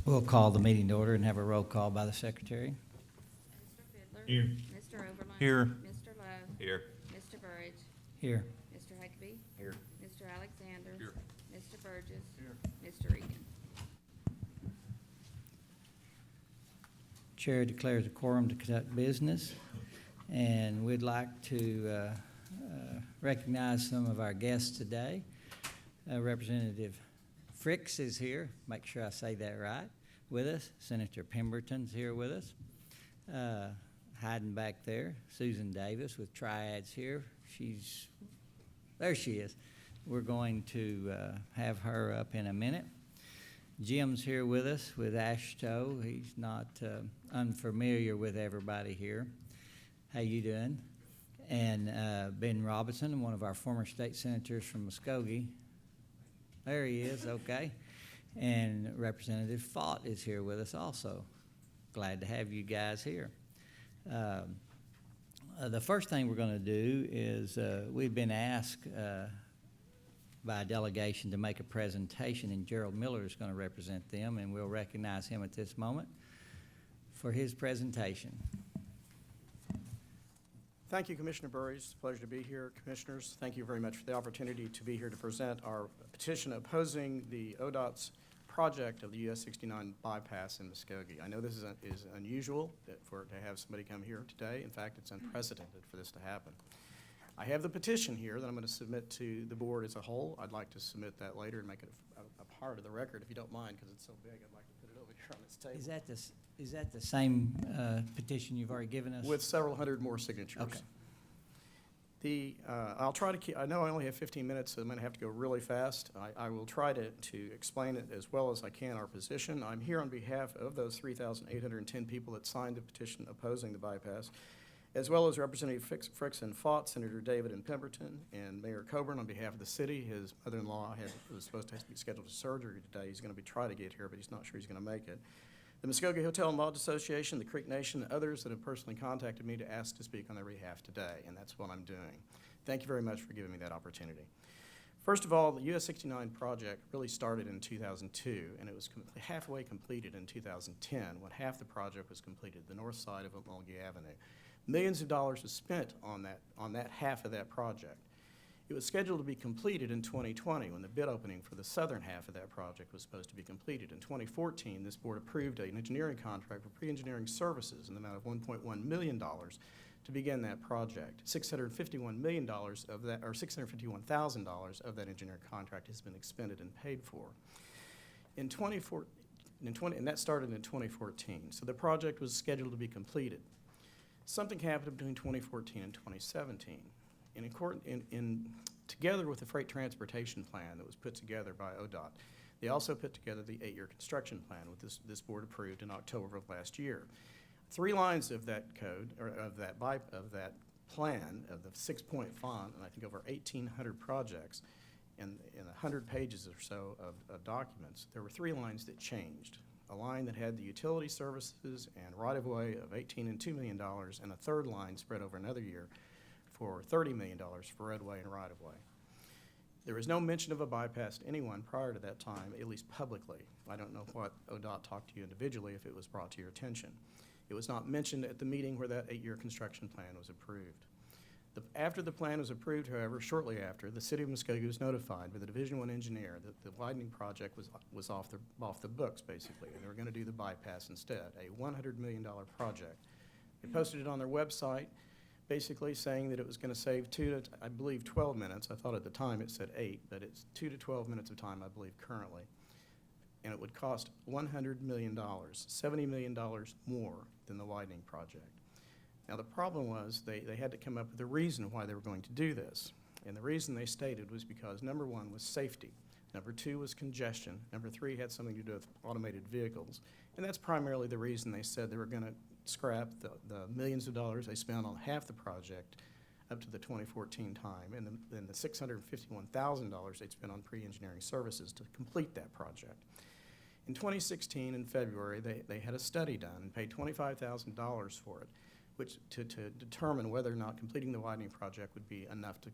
We'll call the meeting to order and have a roll call by the secretary. Mr. Fiddler. Here. Mr. Oberlin. Here. Mr. Love. Here. Mr. Burridge. Here. Mr. Huckabee. Here. Mr. Alexander. Here. Mr. Burgess. Here. Mr. Regan. Chair declares a quorum to conduct business, and we'd like to recognize some of our guests today. Representative Fricks is here, make sure I say that right, with us. Senator Pemberton's here with us. Hiding back there, Susan Davis with Triads here. There she is. We're going to have her up in a minute. Jim's here with us with AASHTO. He's not unfamiliar with everybody here. How you doing? And Ben Robinson, one of our former state senators from Muskogee. There he is, okay. And Representative Fott is here with us also. Glad to have you guys here. The first thing we're going to do is we've been asked by a delegation to make a presentation, and Gerald Miller is going to represent them, and we'll recognize him at this moment for his presentation. Thank you, Commissioner Burridge. It's a pleasure to be here. Commissioners, thank you very much for the opportunity to be here to present our petition opposing the ODOT's project of the US 69 bypass in Muskogee. I know this is unusual to have somebody come here today. In fact, it's unprecedented for this to happen. I have the petition here that I'm going to submit to the board as a whole. I'd like to submit that later and make it a part of the record, if you don't mind, because it's so big. I'd like to put it over here on this table. Is that the same petition you've already given us? With several hundred more signatures. Okay. I'll try to keep, I know I only have 15 minutes, so I'm going to have to go really fast. I will try to explain it as well as I can, our position. I'm here on behalf of those 3,810 people that signed the petition opposing the bypass, as well as Representative Fricks and Fott, Senator David and Pemberton, and Mayor Coburn on behalf of the city. His mother-in-law was supposed to be scheduled for surgery today. He's going to try to get here, but he's not sure he's going to make it. The Muskogee Hotel and Lodge Association, the Creek Nation, and others that have personally contacted me to ask to speak on their behalf today, and that's what I'm doing. Thank you very much for giving me that opportunity. First of all, the US 69 project really started in 2002, and it was halfway completed in 2010, when half the project was completed, the north side of Mulgee Avenue. Millions of dollars was spent on that half of that project. It was scheduled to be completed in 2020 when the bid opening for the southern half of that project was supposed to be completed. In 2014, this board approved an engineering contract for pre-engineering services in the amount of $1.1 million to begin that project. $651 million of that, or $651,000 of that engineering contract has been expended and paid for. And that started in 2014, so the project was scheduled to be completed. Something happened between 2014 and 2017. Together with the freight transportation plan that was put together by ODOT, they also put together the 8-year construction plan, which this board approved in October of last year. 3 lines of that code, or of that plan, of the 6-point font, and I think over 1,800 projects, and 100 pages or so of documents, there were 3 lines that changed. A line that had the utility services and right-of-way of $18 and $2 million, and a third line spread over another year for $30 million for roadway and right-of-way. There was no mention of a bypass to anyone prior to that time, at least publicly. I don't know what ODOT talked to you individually if it was brought to your attention. It was not mentioned at the meeting where that 8-year construction plan was approved. After the plan was approved, however, shortly after, the city of Muskogee was notified by the Division I engineer that the widening project was off the books, basically, and they were going to do the bypass instead, a $100 million project. They posted it on their website, basically saying that it was going to save 2 to, I believe, 12 minutes. I thought at the time it said 8, but it's 2 to 12 minutes of time, I believe, currently. And it would cost $100 million, $70 million more than the widening project. Now, the problem was they had to come up with a reason why they were going to do this. And the reason they stated was because number 1 was safety. Number 2 was congestion. Number 3 had something to do with automated vehicles. And that's primarily the reason they said they were going to scrap the millions of dollars they spent on half the project up to the 2014 time, and then the $651,000 they'd spent on pre-engineering services to complete that project. In 2016, in February, they had a study done and paid $25,000 for it, which to determine whether or not completing the widening project would be enough to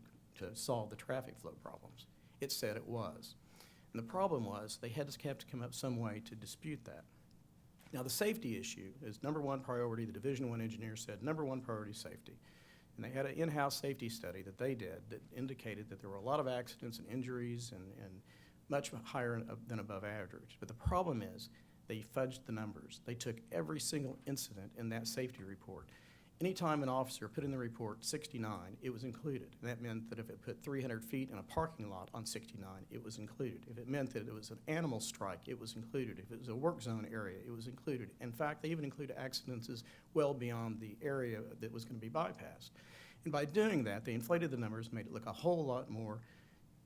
solve the traffic flow problems. It said it was. And the problem was they had to come up some way to dispute that. Now, the safety issue is number one priority. The Division I engineer said number one priority is safety. And they had an in-house safety study that they did that indicated that there were a lot of accidents and injuries and much higher than above average. But the problem is they fudged the numbers. They took every single incident in that safety report. Anytime an officer put in the report 69, it was included. And that meant that if it put 300 feet in a parking lot on 69, it was included. If it meant that it was an animal strike, it was included. If it was a work zone area, it was included. In fact, they even included accidents well beyond the area that was going to be bypassed. And by doing that, they inflated the numbers, made it look a whole lot more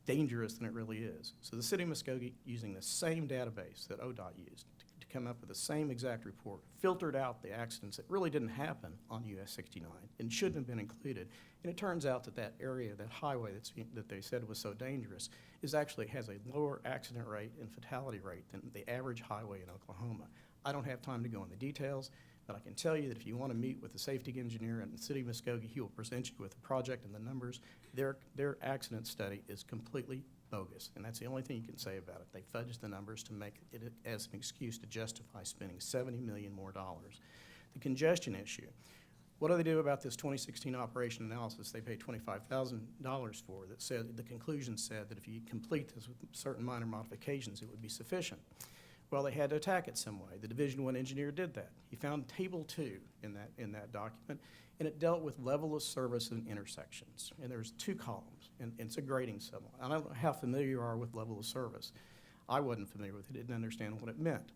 dangerous than it really is. So the city of Muskogee, using the same database that ODOT used to come up with the same exact report, filtered out the accidents that really didn't happen on US 69 and shouldn't have been included. And it turns out that that area, that highway that they said was so dangerous, actually has a lower accident rate and fatality rate than the average highway in Oklahoma. I don't have time to go into the details, but I can tell you that if you want to meet with the safety engineer in the city of Muskogee, he will present you with the project and the numbers. Their accident study is completely bogus, and that's the only thing you can say about it. They fudged the numbers to make it as an excuse to justify spending $70 million more. The congestion issue. What do they do about this 2016 operation analysis they paid $25,000 for that said, the conclusion said that if you complete this with certain minor modifications, it would be sufficient? Well, they had to attack it some way. The Division I engineer did that. He found Table 2 in that document, and it dealt with level of service and intersections. And there's 2 columns, and it's a grading symbol. I don't know how familiar you are with level of service. I wasn't familiar with it, didn't understand what it meant.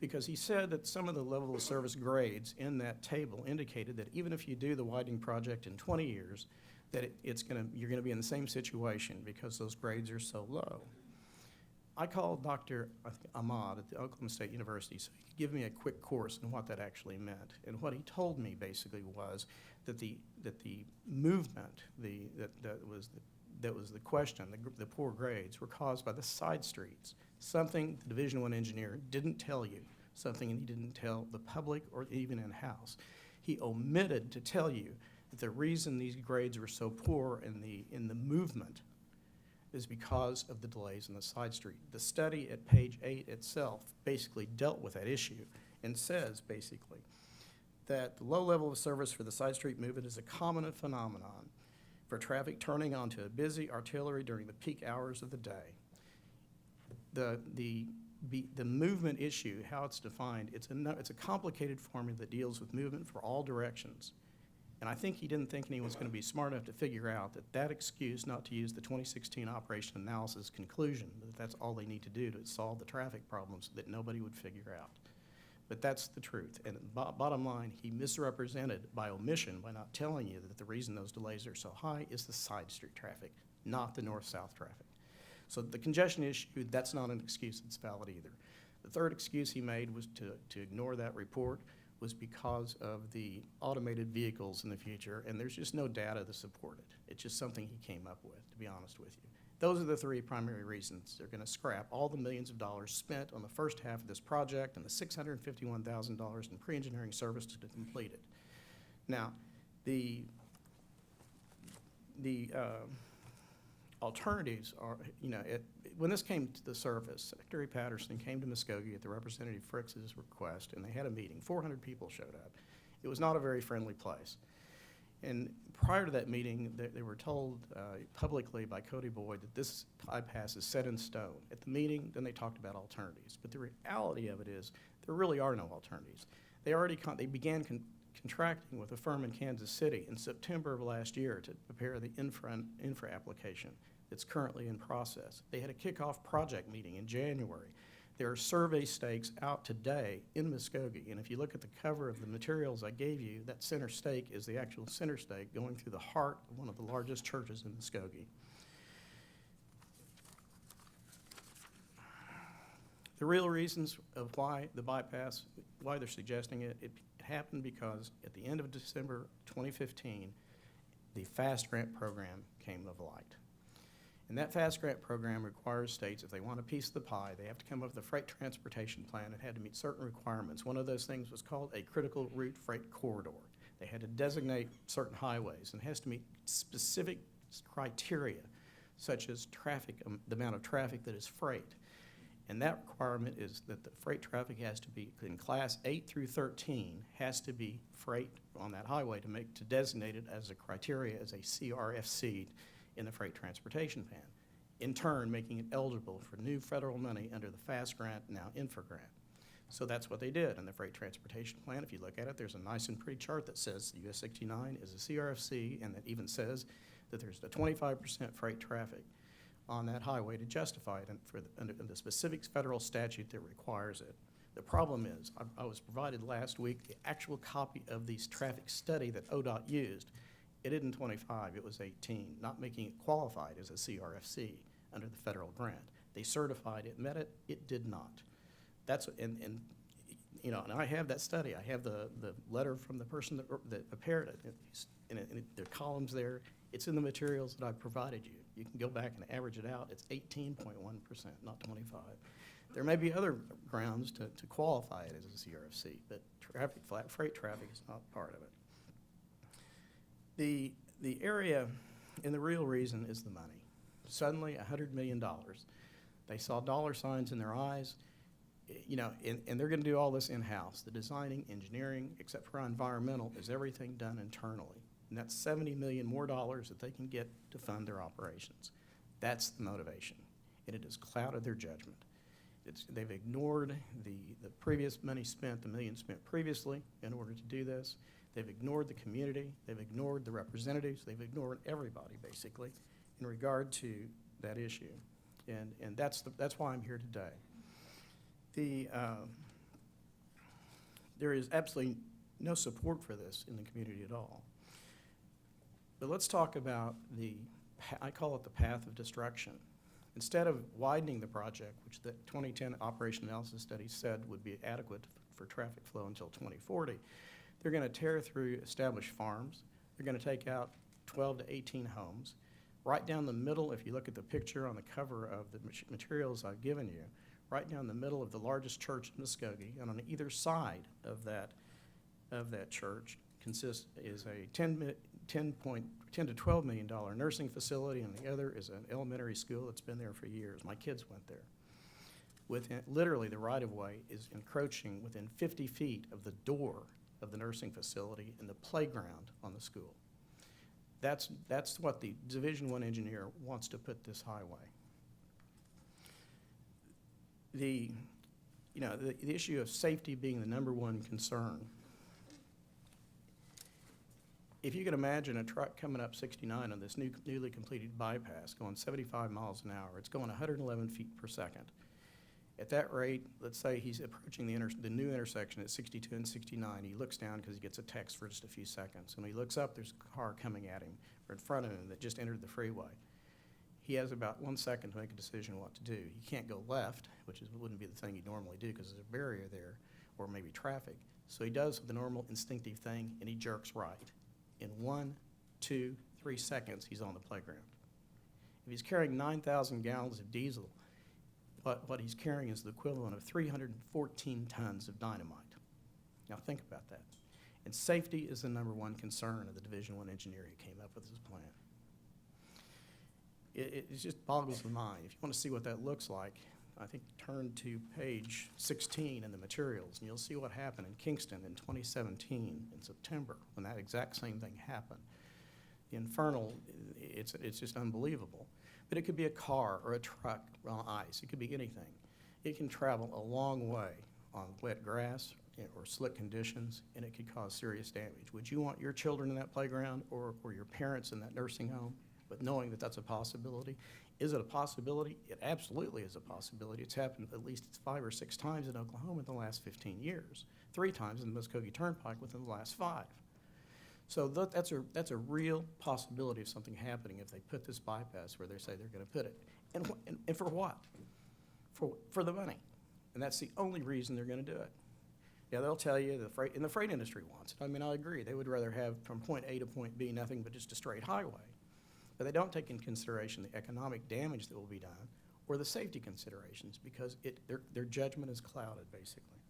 Because he said that some of the level of service grades in that table indicated that even if you do the widening project in 20 years, that you're gonna be in the same situation because those grades are so low. I called Dr. Ahmad at the Oklahoma State University so he could give me a quick course on what that actually meant. And what he told me basically was that the movement, that was the question, the poor grades were caused by the side streets. Something the Division I engineer didn't tell you, something he didn't tell the public or even in-house. He omitted to tell you that the reason these grades were so poor in the movement is because of the delays in the side street. The study at page 8 itself basically dealt with that issue and says basically that the low level of service for the side street movement is a common phenomenon for traffic turning onto a busy arterial during the peak hours of the day. The movement issue, how it's defined, it's a complicated formula that deals with movement for all directions. And I think he didn't think anyone was going to be smart enough to figure out that excuse not to use the 2016 operation analysis conclusion, that that's all they need to do to solve the traffic problems that nobody would figure out. But that's the truth. And bottom line, he misrepresented by omission by not telling you that the reason those delays are so high is the side street traffic, not the north-south traffic. So the congestion issue, that's not an excuse that's valid either. The third excuse he made was to ignore that report was because of the automated vehicles in the future, and there's just no data to support it. It's just something he came up with, to be honest with you. Those are the 3 primary reasons. They're gonna scrap all the millions of dollars spent on the first half of this project and the $651,000 in pre-engineering service to complete it. Now, the alternatives are, when this came to the surface, Secretary Patterson came to Muskogee at the Representative Fricks's request, and they had a meeting. 400 people showed up. It was not a very friendly place. And prior to that meeting, they were told publicly by Cody Boyd that this bypass is set in stone. At the meeting, then they talked about alternatives. But the reality of it is there really are no alternatives. They began contracting with a firm in Kansas City in September of last year to prepare the infra application that's currently in process. They had a kickoff project meeting in January. There are survey stakes out today in Muskogee, and if you look at the cover of the materials I gave you, that center stake is the actual center stake going through the heart of one of the largest churches in Muskogee. The real reasons of why the bypass, why they're suggesting it, it happened because at the end of December 2015, the FAST grant program came of light. And that FAST grant program requires states, if they want a piece of the pie, they have to come up with a freight transportation plan. It had to meet certain requirements. One of those things was called a critical route freight corridor. They had to designate certain highways, and it has to meet specific criteria, such as traffic, the amount of traffic that is freight. And that requirement is that the freight traffic has to be, in class 8 through 13, has to be freight on that highway to designate it as a criteria as a CRFC in the freight transportation plan. In turn, making it eligible for new federal money under the FAST grant, now Infra grant. So that's what they did in the freight transportation plan. If you look at it, there's a nice and pretty chart that says the US 69 is a CRFC, and that even says that there's a 25% freight traffic on that highway to justify it under the specific federal statute that requires it. The problem is, I was provided last week the actual copy of the traffic study that ODOT used. It isn't 25, it was 18, not making it qualified as a CRFC under the federal grant. They certified it met it, it did not. That's, and I have that study. I have the letter from the person that prepared it. The columns there, it's in the materials that I provided you. You can go back and average it out. It's 18.1%, not 25. There may be other grounds to qualify it as a CRFC, but freight traffic is not part of it. The area, and the real reason is the money. Suddenly, $100 million. They saw dollar signs in their eyes, and they're going to do all this in-house. The designing, engineering, except for environmental, is everything done internally. And that's $70 million more dollars that they can get to fund their operations. That's the motivation, and it has clouded their judgment. They've ignored the previous money spent, the million spent previously in order to do this. They've ignored the community. They've ignored the representatives. They've ignored everybody, basically, in regard to that issue. And that's why I'm here today. There is absolutely no support for this in the community at all. But let's talk about I call it the path of destruction. Instead of widening the project, which the 2010 Operation Analysis Study said would be adequate for traffic flow until 2040, they're going to tear through established farms. They're going to take out 12 to 18 homes. Right down the middle, if you look at the picture on the cover of the materials I've given you, right down the middle of the largest church in Muskogee, and on either side of that church is a $10 to $12 million nursing facility, and the other is an elementary school that's been there for years. My kids went there. Literally, the right-of-way is encroaching within 50 feet of the door of the nursing facility and the playground on the school. That's what the Division I engineer wants to put this highway. The issue of safety being the #1 concern. If you can imagine a truck coming up 69 on this newly completed bypass going 75 miles an hour, it's going 111 feet per second. At that rate, let's say he's approaching the new intersection at 62 and 69. He looks down because he gets a text for just a few seconds. And when he looks up, there's a car coming at him or in front of him that just entered the freeway. He has about 1 second to make a decision what to do. He can't go left, which wouldn't be the thing he'd normally do because there's a barrier there, or maybe traffic. So he does the normal instinctive thing, and he jerks right. In 1, 2, 3 seconds, he's on the playground. If he's carrying 9,000 gallons of diesel, what he's carrying is the equivalent of 314 tons of dynamite. Now think about that. And safety is the #1 concern of the Division I engineer who came up with this plan. It just boggles the mind. If you want to see what that looks like, I think turn to page 16 in the materials, and you'll see what happened in Kingston in 2017 in September when that exact same thing happened. The infernal, it's just unbelievable. But it could be a car or a truck on ice. It could be anything. It can travel a long way on wet grass or slick conditions, and it could cause serious damage. Would you want your children in that playground or your parents in that nursing home, but knowing that that's a possibility? Is it a possibility? It absolutely is a possibility. It's happened at least 5 or 6 times in Oklahoma in the last 15 years, 3 times in the Muskogee Turnpike within the last 5. So that's a real possibility of something happening if they put this bypass where they say they're going to put it. And for what? For the money. And that's the only reason they're going to do it. Yeah, they'll tell you the freight industry wants it. I mean, I agree. They would rather have from point A to point B nothing but just a straight highway. But they don't take into consideration the economic damage that will be done or the safety considerations because their judgment is clouded, basically.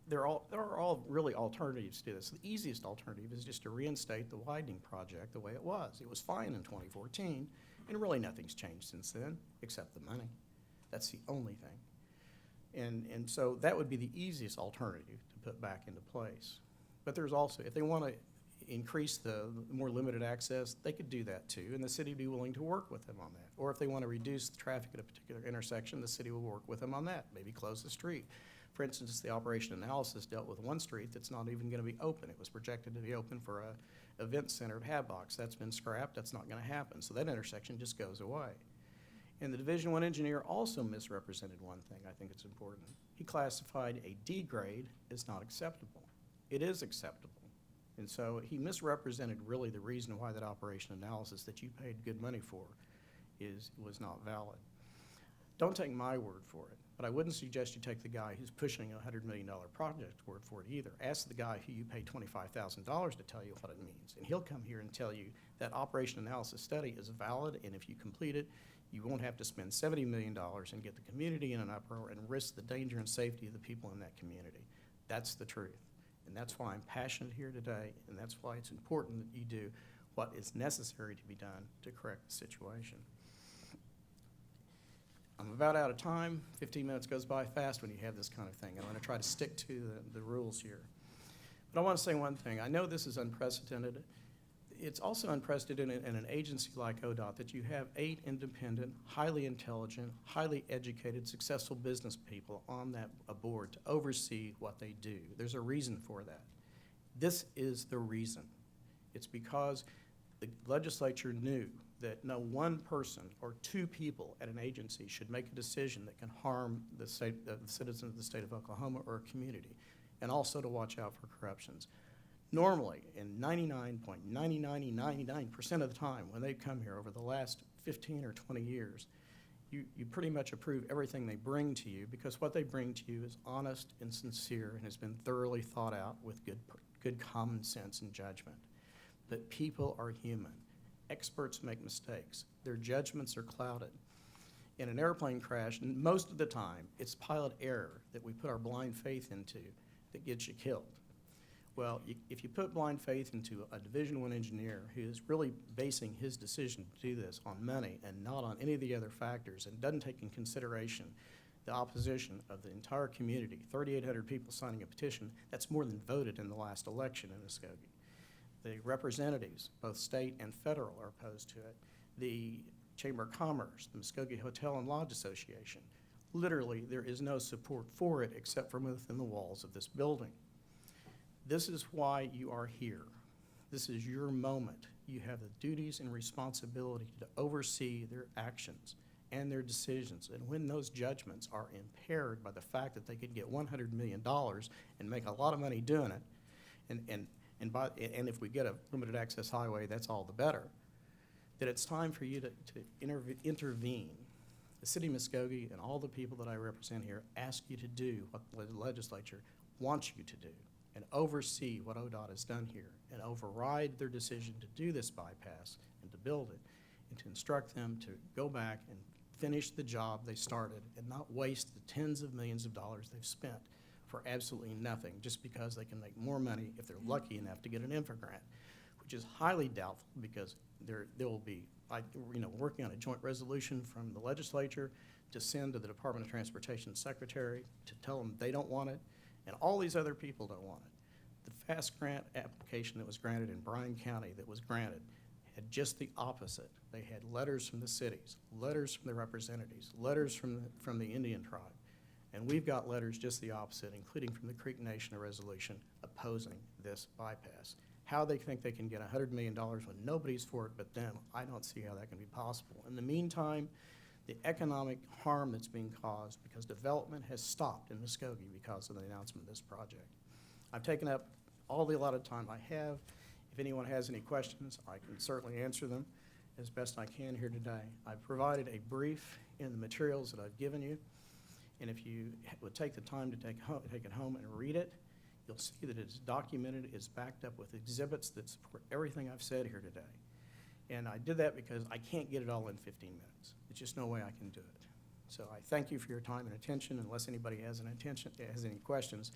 There are all really alternatives to this. The easiest alternative is just to reinstate the widening project the way it was. It was fine in 2014, And really nothing's changed since then, except the money. That's the only thing. And so that would be the easiest alternative to put back into place. But there's also, if they want to increase the more limited access, they could do that too, and the city would be willing to work with them on that. Or if they want to reduce the traffic at a particular intersection, the city will work with them on that, maybe close the street. For instance, the operation analysis dealt with one street that's not even going to be open. It was projected to be open for a event center at Hadbox. That's been scrapped. That's not going to happen. So that intersection just goes away. And the Division I engineer also misrepresented one thing I think it's important. He classified a D grade as not acceptable. It is acceptable. And so he misrepresented really the reason why that operation analysis that you paid good money for was not valid. Don't take my word for it, but I wouldn't suggest you take the guy who's pushing a $100 million project word for it either. Ask the guy who you paid $25,000 to tell you what it means, and he'll come here and tell you that operation analysis study is valid, and if you complete it, you won't have to spend $70 million and get the community in an uproar and risk the danger and safety of the people in that community. That's the truth. And that's why I'm passionate here today, and that's why it's important that you do what is necessary to be done to correct the situation. I'm about out of time. 15 minutes goes by fast when you have this kind of thing. I'm going to try to stick to the rules here. But I want to say one thing. I know this is unprecedented. It's also unprecedented in an agency like ODOT that you have 8 independent, highly intelligent, highly educated, successful business people on a board to oversee what they do. There's a reason for that. This is the reason. It's because the legislature knew that no one person or 2 people at an agency should make a decision that can harm the citizens of the state of Oklahoma or a community, and also to watch out for corruptions. Normally, in 99.9999% of the time when they come here over the last 15 or 20 years, you pretty much approve everything they bring to you because what they bring to you is honest and sincere and has been thoroughly thought out with good common sense and judgment. But people are human. Experts make mistakes. Their judgments are clouded. In an airplane crash, most of the time, it's pilot error that we put our blind faith into that gets you killed. Well, if you put blind faith into a Division I engineer who is really basing his decision to do this on money and not on any of the other factors and doesn't take in consideration the opposition of the entire community, 3,800 people signing a petition, that's more than voted in the last election in Muskogee. The representatives, both state and federal, are opposed to it. The Chamber of Commerce, the Muskogee Hotel and Lodge Association, literally there is no support for it except from within the walls of this building. This is why you are here. This is your moment. You have the duties and responsibility to oversee their actions and their decisions. And when those judgments are impaired by the fact that they could get $100 million and make a lot of money doing it, and if we get a limited access highway, that's all the better, that it's time for you to intervene. The city of Muskogee and all the people that I represent here ask you to do what the legislature wants you to do, and oversee what ODOT has done here, and override their decision to do this bypass and to build it, and to instruct them to go back and finish the job they started and not waste the tens of millions of dollars they've spent for absolutely nothing just because they can make more money if they're lucky enough to get an infra grant, which is highly doubtful because there will be, working on a joint resolution from the legislature to send to the Department of Transportation secretary to tell them they don't want it, and all these other people don't want it. The FAST grant application that was granted in Bryan County that was granted had just the opposite. They had letters from the cities, letters from the representatives, letters from the Indian tribe. And we've got letters just the opposite, including from the Creek Nation, a resolution opposing this bypass. How they think they can get $100 million when nobody's for it but them, I don't see how that can be possible. In the meantime, the economic harm that's being caused because development has stopped in Muskogee because of the announcement of this project. I've taken up all the allotted time I have. If anyone has any questions, I can certainly answer them as best I can here today. I've provided a brief in the materials that I've given you, and if you would take the time to take it home and read it, you'll see that it's documented, it's backed up with exhibits that support everything I've said here today. And I did that because I can't get it all in 15 minutes. There's just no way I can do it. So I thank you for your time and attention. Unless anybody has any questions,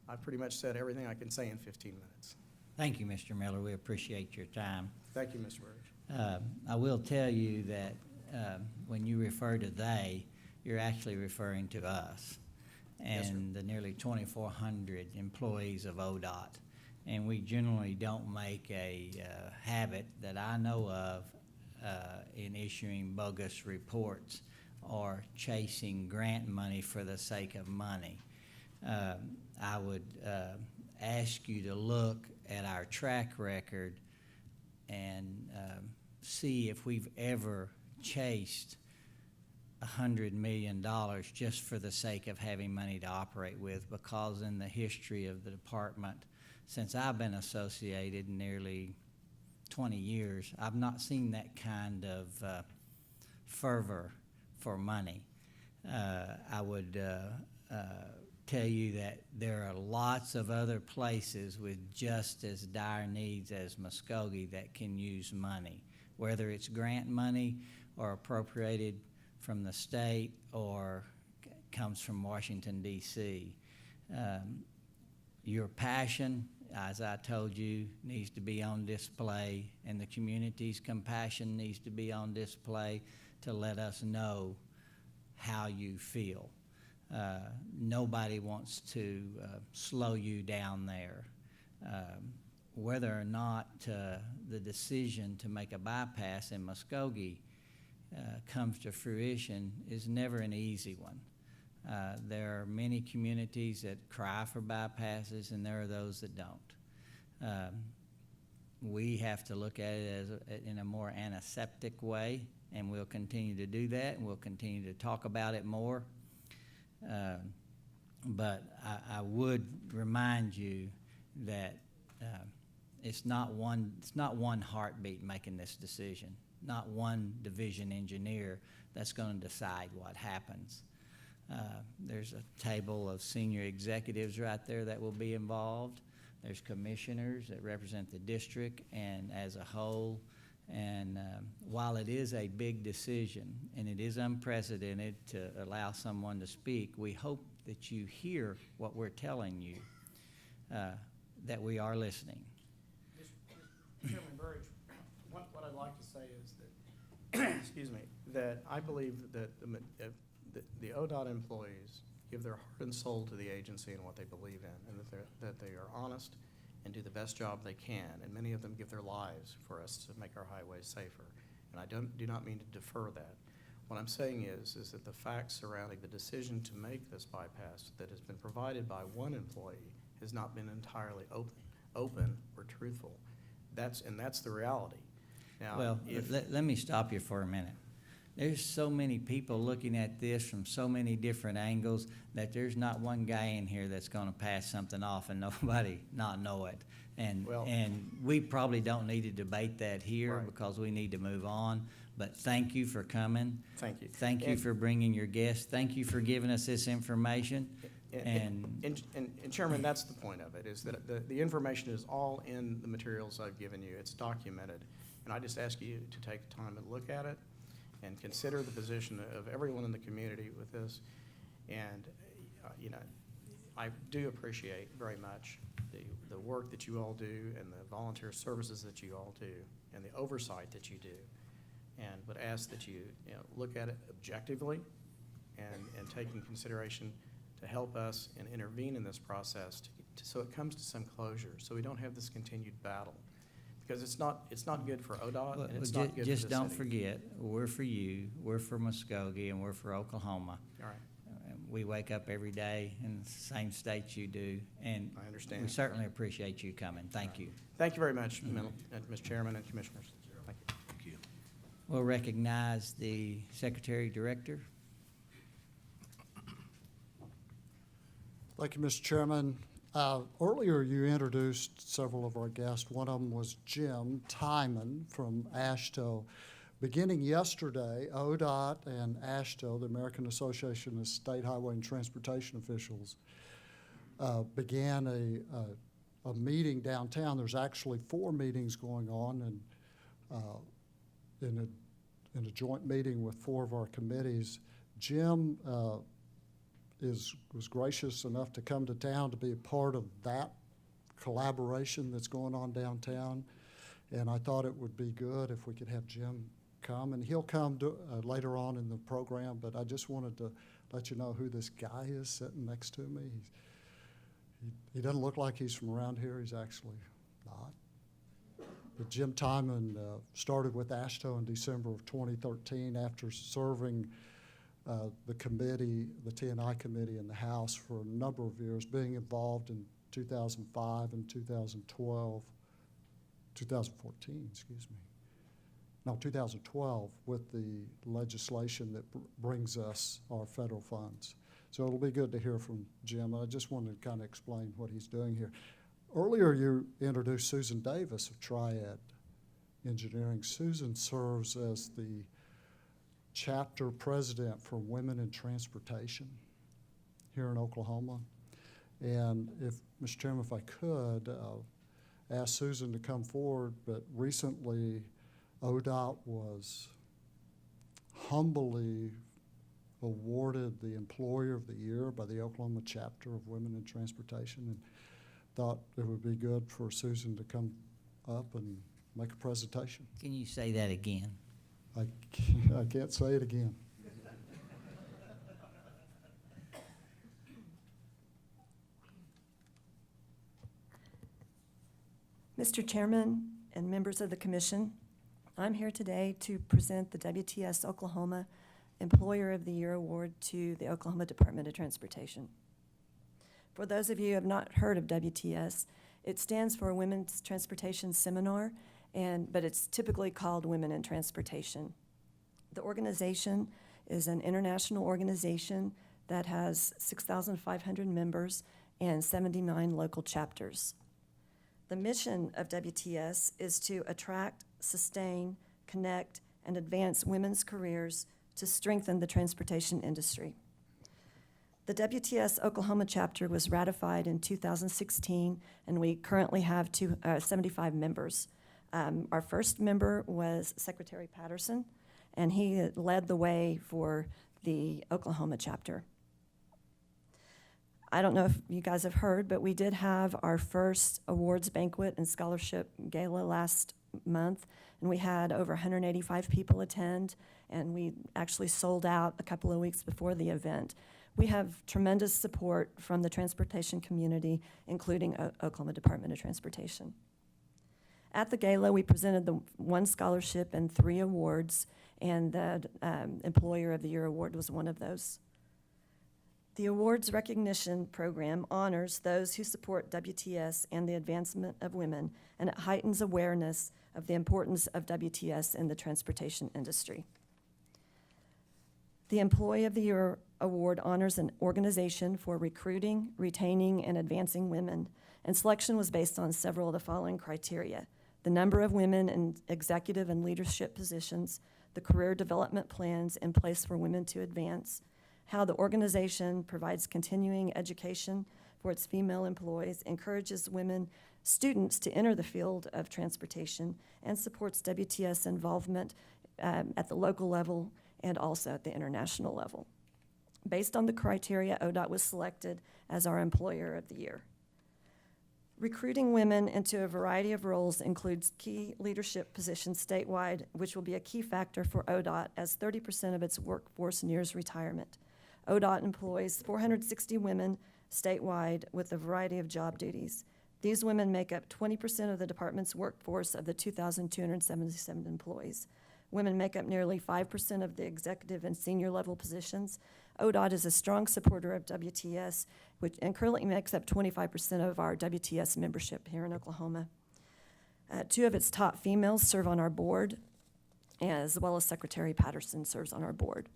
I've pretty much said everything I can say in 15 minutes. Thank you, Mr. Miller. We appreciate your time. Thank you, Mr. Burge. I will tell you that when you refer to they, you're actually referring to us Yes, sir. and the nearly 2,400 employees of ODOT. And we generally don't make a habit that I know of in issuing bogus reports or chasing grant money for the sake of money. I would ask you to look at our track record and see if we've ever chased $100 million just for the sake of having money to operate with, because in the history of the department, since I've been associated nearly 20 years, I've not seen that kind of fervor for money. I would tell you that there are lots of other places with just as dire needs as Muskogee that can use money, whether it's grant money or appropriated from the state or comes from Washington, D.C. Your passion, as I told you, needs to be on display, and the community's compassion needs to be on display to let us know how you feel. Nobody wants to slow you down there. Whether or not the decision to make a bypass in Muskogee comes to fruition is never an easy one. There are many communities that cry for bypasses, and there are those that don't. We have to look at it in a more antiseptic way, and we'll continue to do that, and we'll continue to talk about it more. But I would remind you that it's not one heartbeat making this decision, not one division engineer that's going to decide what happens. There's a table of senior executives right there that will be involved. There's commissioners that represent the district and as a whole. And while it is a big decision and it is unprecedented to allow someone to speak, we hope that you hear what we're telling you, that we are listening. Chairman Burridge, what I'd like to say is that, excuse me, that I believe that the ODOT employees give their heart and soul to the agency and what they believe in, and that they are honest and do the best job they can, and many of them give their lives for us to make our highways safer. And I do not mean to defer that. What I'm saying is that the facts surrounding the decision to make this bypass that has been provided by one employee has not been entirely open or truthful. That's the reality. Now, Well, let me stop you for a minute. There's so many people looking at this from so many different angles that there's not one guy in here that's going to pass something off and nobody not know it. And we probably don't need to debate that here, Right. because we need to move on. But thank you for coming. Thank you. Thank you for bringing your guests. Thank you for giving us this information. And Chairman, that's the point of it, is that the information is all in the materials I've given you. It's documented. And I just ask you to take the time and look at it and consider the position of everyone in the community with this. And, I do appreciate very much the work that you all do and the volunteer services that you all do and the oversight that you do. And would ask that you look at it objectively and take in consideration to help us and intervene in this process so it comes to some closure, so we don't have this continued battle. Because it's not good for ODOT, and it's not good for the Just don't city. forget, we're for you, we're for Muskogee, and we're for Oklahoma. All right, We wake up every day in the same states you do, and I understand. we certainly appreciate you coming. Thank you. Thank you very much, Mr. Chairman and Commissioners. Thank you. We'll recognize the Secretary Director. Thank you, Mr. Chairman. Earlier, you introduced several of our guests. One of them was Jim Tymon from AASHTO. Beginning yesterday, ODOT and AASHTO, the American Association of State Highway and Transportation Officials, began a meeting downtown. There's actually 4 meetings going on, and in a joint meeting with 4 of our committees. Jim was gracious enough to come to town to be a part of that collaboration that's going on downtown. And I thought it would be good if we could have Jim come, and he'll come later on in the program, but I just wanted to let you know who this guy is sitting next to me. He doesn't look like he's from around here. He's actually not. But Jim Tymon started with AASHTO in December of 2013 after serving the committee, the T&I committee in the House for a number of years, being involved in 2005 and 2012, 2014, excuse me. No, 2012 with the legislation that brings us our federal funds. So it'll be good to hear from Jim. I just wanted to kind of explain what he's doing here. Earlier you introduced Susan Davis of Triad Engineering. Susan serves as the chapter president for Women in Transportation here in Oklahoma. And if, Mr. Chairman, if I could, ask Susan to come forward, but recently ODOT was humbly awarded the Employer of the Year by the Oklahoma chapter of Women in Transportation, and thought it would be good for Susan to come up and make a presentation. Can you say that again? I can't say it again. Mr. Chairman and members of the Commission, I'm here today to present the WTS Oklahoma Employer of the Year Award to the Oklahoma Department of Transportation. For those of you who have not heard of WTS, it stands for Women's Transportation Seminar, but it's typically called Women in Transportation. The organization is an international organization that has 6,500 members and 79 local chapters. The mission of WTS is to attract, sustain, connect, and advance women's careers to strengthen the transportation industry. The WTS Oklahoma chapter was ratified in 2016, and we currently have 75 members. Our first member was Secretary Patterson, and he led the way for the Oklahoma chapter. I don't know if you guys have heard, but we did have our first awards banquet and scholarship gala last month, and we had over 185 people attend, and we actually sold out a couple of weeks before the event. We have tremendous support from the transportation community, including Oklahoma Department of Transportation. At the gala, we presented the 1 scholarship and 3 awards, and the Employer of the Year award was one of those. The awards recognition program honors those who support WTS and the advancement of women, and it heightens awareness of the importance of WTS in the transportation industry. The Employee of the Year award honors an organization for recruiting, retaining, and advancing women, and selection was based on several of the following criteria: the number of women in executive and leadership positions, the career development plans in place for women to advance, how the organization provides continuing education for its female employees, encourages women students to enter the field of transportation, and supports WTS involvement at the local level and also at the international level. Based on the criteria, ODOT was selected as our Employer of the Year. Recruiting women into a variety of roles includes key leadership positions statewide, which will be a key factor for ODOT as 30% of its workforce nears retirement. ODOT employs 460 women statewide with a variety of job duties. These women make up 20% of the department's workforce of the 2,277 employees. Women make up nearly 5% of the executive and senior level positions. ODOT is a strong supporter of WTS, and currently makes up 25% of our WTS membership here in Oklahoma. 2 of its top females serve on our board, as well as Secretary Patterson serves on our board.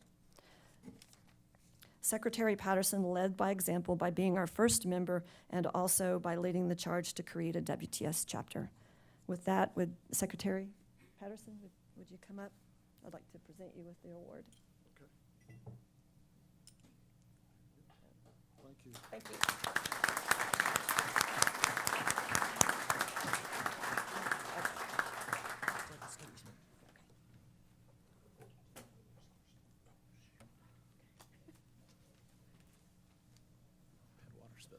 Secretary Patterson led by example by being our first member and also by leading the charge to create a WTS chapter. With that, would Secretary Patterson, would you come up? I'd like to present you with the award. Okay. Thank you. Thank you. Water spill.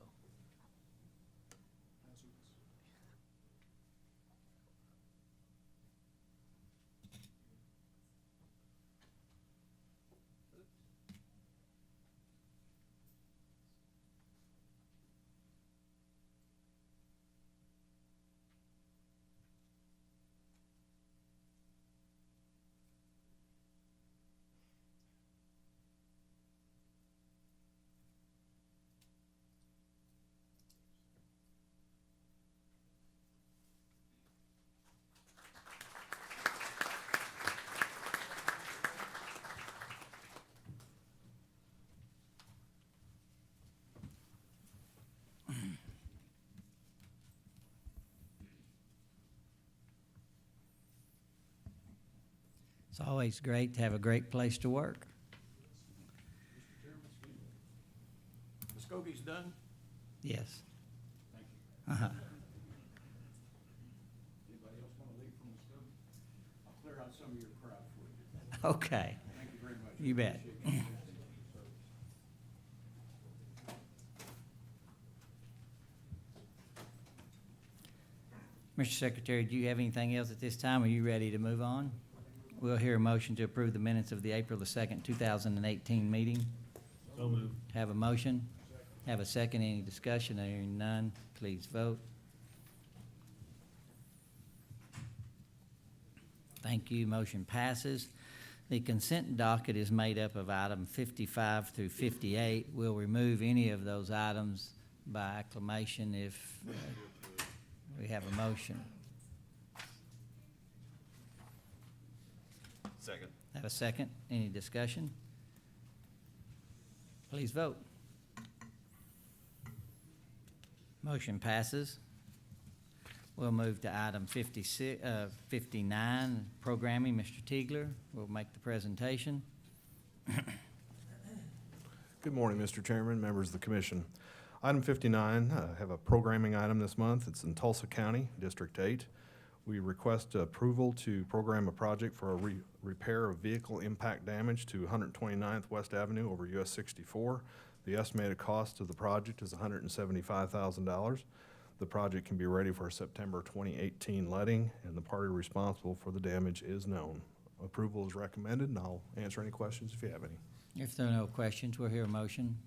It's always great to have a great place to work. Muskogee's done? Yes. Thank you. Uh-huh. Anybody else want to leave from Muskogee? I'll clear out some of your crowd for you. Okay. Thank you very much. You bet. Appreciate your service. Mr. Secretary, do you have anything else at this time? Are you ready to move on? We'll hear a motion to approve the minutes of the April the 2nd, 2018 meeting. So moved. Have a motion? Have a second? Any discussion? Hearing none, please vote. Thank you. Motion passes. The consent docket is made up of item 55 through 58. We'll remove any of those items by acclamation if we have a motion. Second. Have a second? Any discussion? Please vote. Motion passes. We'll move to item 59, programming. Mr. Tiegler will make the presentation. Good morning, Mr. Chairman, members of the commission. Item 59, have a programming item this month. It's in Tulsa County, District 8. We request approval to program a project for a repair of vehicle impact damage to 129th West Avenue over US 64. The estimated cost of the project is $175,000. The project can be ready for a September 2018 letting, and the party responsible for the damage is known. Approval is recommended, and I'll answer any questions if you have any. If there are no questions, we'll hear a motion.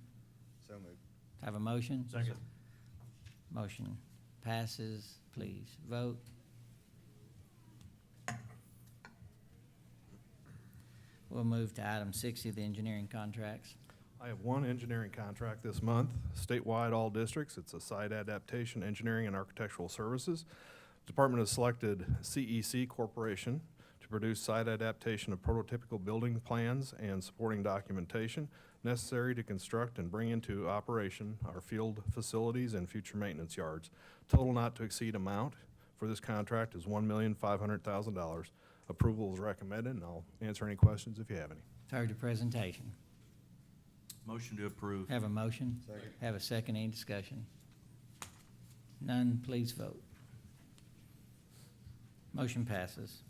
So moved. Have a motion? Second. Motion passes. Please vote. We'll move to item 60, the engineering contracts. I have one engineering contract this month, statewide all districts. It's a site adaptation, engineering and architectural services. Department has selected CEC Corporation to produce site adaptation of prototypical building plans and supporting documentation necessary to construct and bring into operation our field facilities and future maintenance yards. Total not to exceed amount for this contract is $1,500,000. Approval is recommended, and I'll answer any questions if you have any. Heard the presentation. Motion to approve. Have a motion? Second. Have a second, any discussion? None, please vote. Motion passes.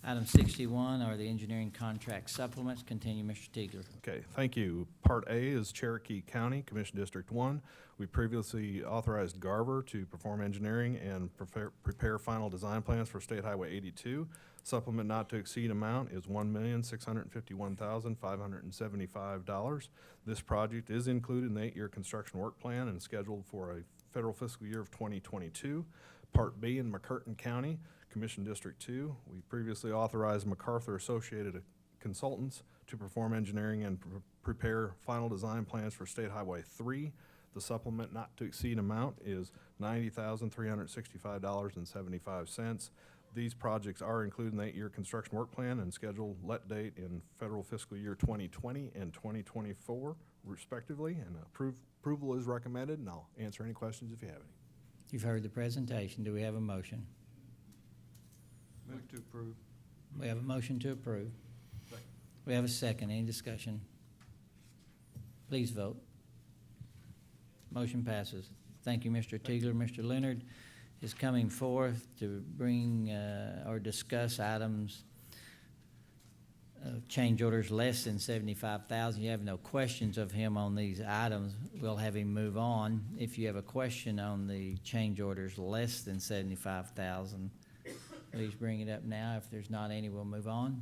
Item 61 are the engineering contract supplements. Continue, Mr. Tiegler. Okay, thank you. Part A is Cherokee County, Commission District 1. We previously authorized Garver to perform engineering and prepare final design plans for State Highway 82. Supplement not to exceed amount is $1,651,575. This project is included in the 8-year construction work plan and scheduled for a federal fiscal year of 2022. Part B in McCurtain County, Commission District 2. We previously authorized MacArthur Associated Consultants to perform engineering and prepare final design plans for State Highway 3. The supplement not to exceed amount is $90,365.75. These projects are included in the 8-year construction work plan and scheduled let date in federal fiscal year 2020 and 2024 respectively, and approval is recommended, and I'll answer any questions if you have any. You've heard the presentation. Do we have a motion? Move to approve. We have a motion to approve. Second. We have a second. Any discussion? Please vote. Motion passes. Thank you, Mr. Tiegler. Mr. Leonard is coming forth to bring or discuss items change orders less than $75,000. You have no questions of him on these items. We'll have him move on. If you have a question on the change orders less than $75,000, please bring it up now. If there's not any, we'll move on.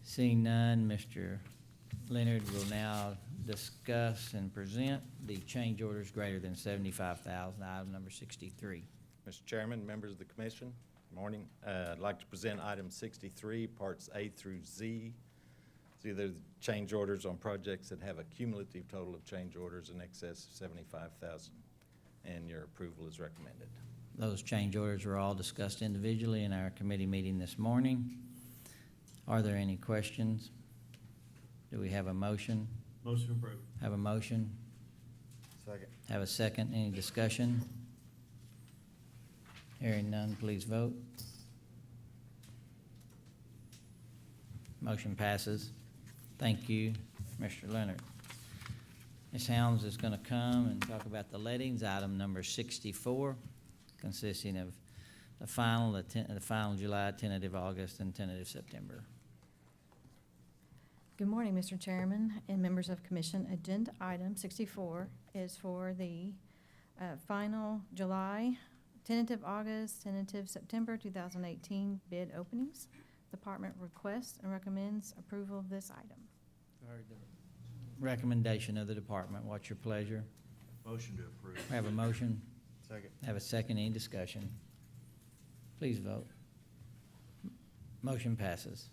Seeing none, Mr. Leonard will now discuss and present the change orders greater than $75,000, item number 63. Mr. Chairman, members of the commission, good morning. I'd like to present item 63, parts A through Z. It's either change orders on projects that have a cumulative total of change orders in excess of $75,000, and your approval is recommended. Those change orders were all discussed individually in our committee meeting this morning. Are there any questions? Do we have a motion? Motion approved. Have a motion? Second. Have a second? Any discussion? Hearing none, please vote. Motion passes. Thank you, Mr. Leonard. Ms. Helms is going to come and talk about the lettings, item number 64, consisting of the final July, tentative August, and tentative September. Good morning, Mr. Chairman and members of commission. Agenda item 64 is for the final July, tentative August, tentative September 2018 bid openings. Department requests and recommends approval of this item. Recommendation of the department. What's your pleasure? Motion to approve. We have a motion. Second. Have a second. Any discussion? Please vote. Motion passes.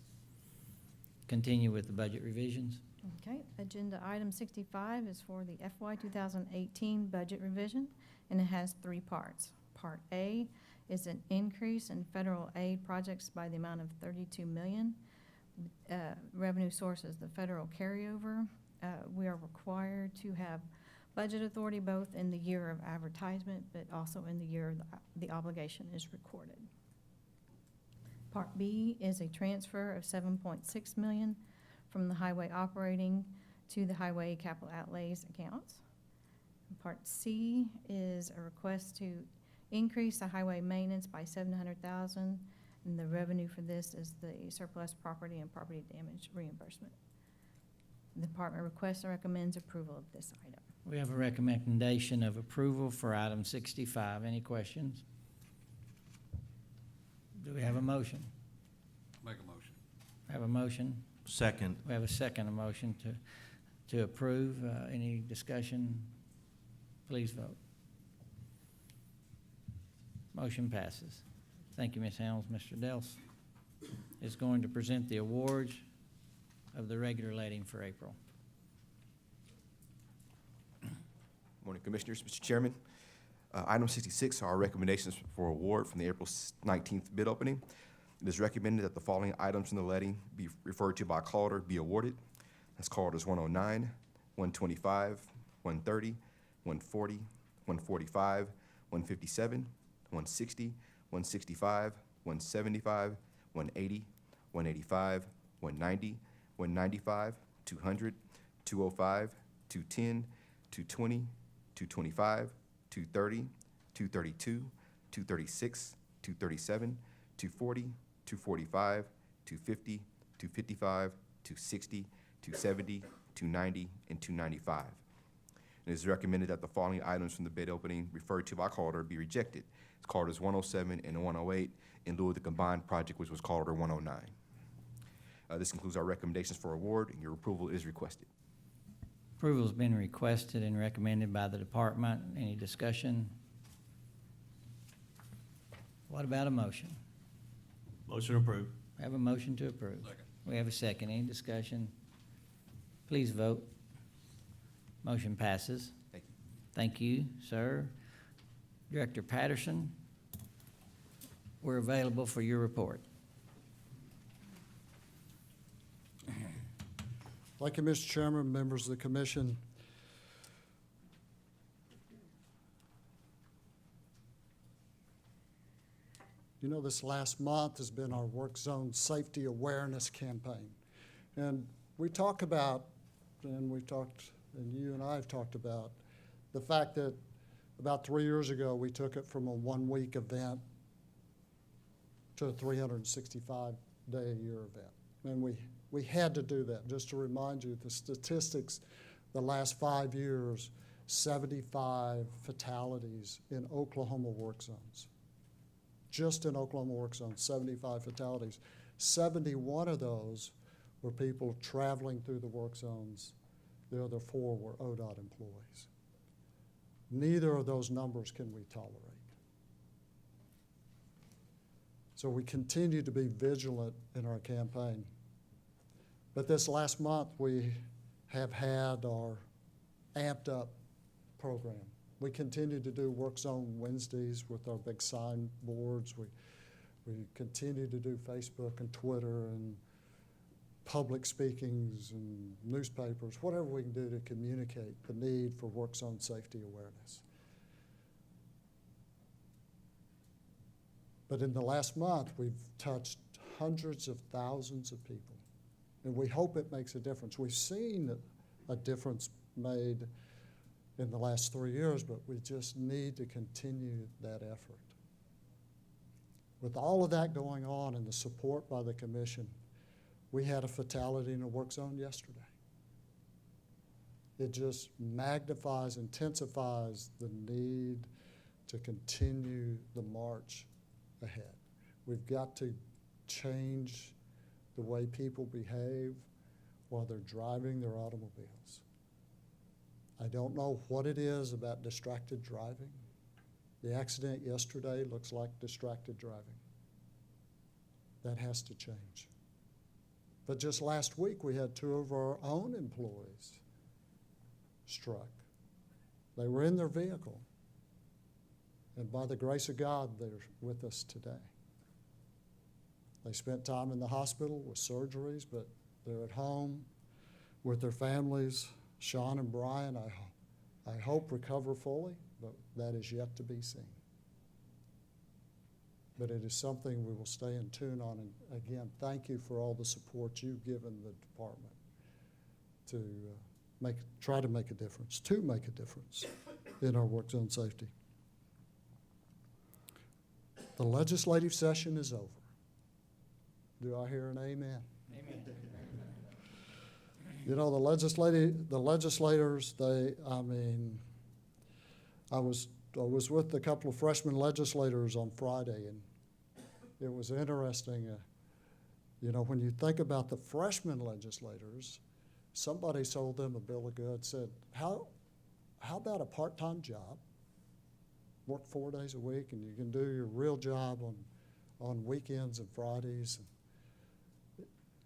Continue with the budget revisions. Okay, agenda item 65 is for the FY 2018 budget revision, and it has three parts. Part A is an increase in federal aid projects by the amount of $32 million. Revenue source is the federal carryover. We are required to have budget authority both in the year of advertisement, but also in the year the obligation is recorded. Part B is a transfer of $7.6 million from the highway operating to the highway capital outlays accounts. Part C is a request to increase the highway maintenance by $700,000, and the revenue for this is the surplus property and property damage reimbursement. The department requests and recommends approval of this item. We have a recommendation of approval for item 65. Any questions? Do we have a motion? Make a motion. Have a motion? Second. We have a second, a motion to approve. Any discussion? Please vote. Motion passes. Thank you, Ms. Helms. Mr. Dels is going to present the awards of the regular letting for April. Morning, Commissioners. Mr. Chairman, item 66 are our recommendations for award from the April 19th bid opening. It is recommended that the following items in the letting be referred to by call order be awarded. That's call orders 109, 125, 130, 140, 145, 157, 160, 165, 175, 180, 185, 190, 195, 200, 205, 210, 220, 225, 230, 232, 236, 237, 240, 245, 250, 255, 260, 270, 290, and 295. It is recommended that the following items from the bid opening referred to by call order be rejected. It's call orders 107 and 108 in lieu of the combined project, which was call order 109. This concludes our recommendations for award, and your approval is requested. Approval has been requested and recommended by the department. Any discussion? What about a motion? Motion approved. We have a motion to approve. Second. We have a second. Any discussion? Please vote. Motion passes. Thank you. Thank you, sir. Director Patterson, we're available for your report. Thank you, Mr. Chairman, members of the commission. You know, this last month has been our work zone safety awareness campaign. And we talk about, and you and I have talked about, the fact that about 3 years ago, we took it from a one-week event to a 365-day-a-year event. And we had to do that. Just to remind you, the statistics, the last 5 years, 75 fatalities in Oklahoma work zones. Just in Oklahoma work zones, 75 fatalities. 71 of those were people traveling through the work zones. The other 4 were ODOT employees. Neither of those numbers can we tolerate. So we continue to be vigilant in our campaign. But this last month, we have had our amped up program. We continue to do Work Zone Wednesdays with our big sign boards. We continue to do Facebook and Twitter and public speakings and newspapers, whatever we can do to communicate the need for work zone safety awareness. But in the last month, we've touched hundreds of thousands of people And we hope it makes a difference. We've seen a difference made in the last 3 years, but we just need to continue that effort. With all of that going on and the support by the commission, we had a fatality in a work zone yesterday. It just magnifies, intensifies the need to continue the march ahead. We've got to change the way people behave while they're driving their automobiles. I don't know what it is about distracted driving. The accident yesterday looks like distracted driving. That has to change. But just last week, we had 2 of our own employees struck. They were in their vehicle. And by the grace of God, they're with us today. They spent time in the hospital with surgeries, but they're at home with their families. Sean and Brian, I hope recover fully, but that is yet to be seen. But it is something we will stay in tune on. And again, thank you for all the support you've given the department to try to make a difference in our work zone safety. The legislative session is over. Do I hear an amen? Amen. You know, the legislators, I was with a couple of freshman legislators on Friday, and it was interesting. You know, when you think about the freshman legislators, somebody sold them a bill of goods, said, how about a part-time job? Work 4 days a week, and you can do your real job on weekends and Fridays.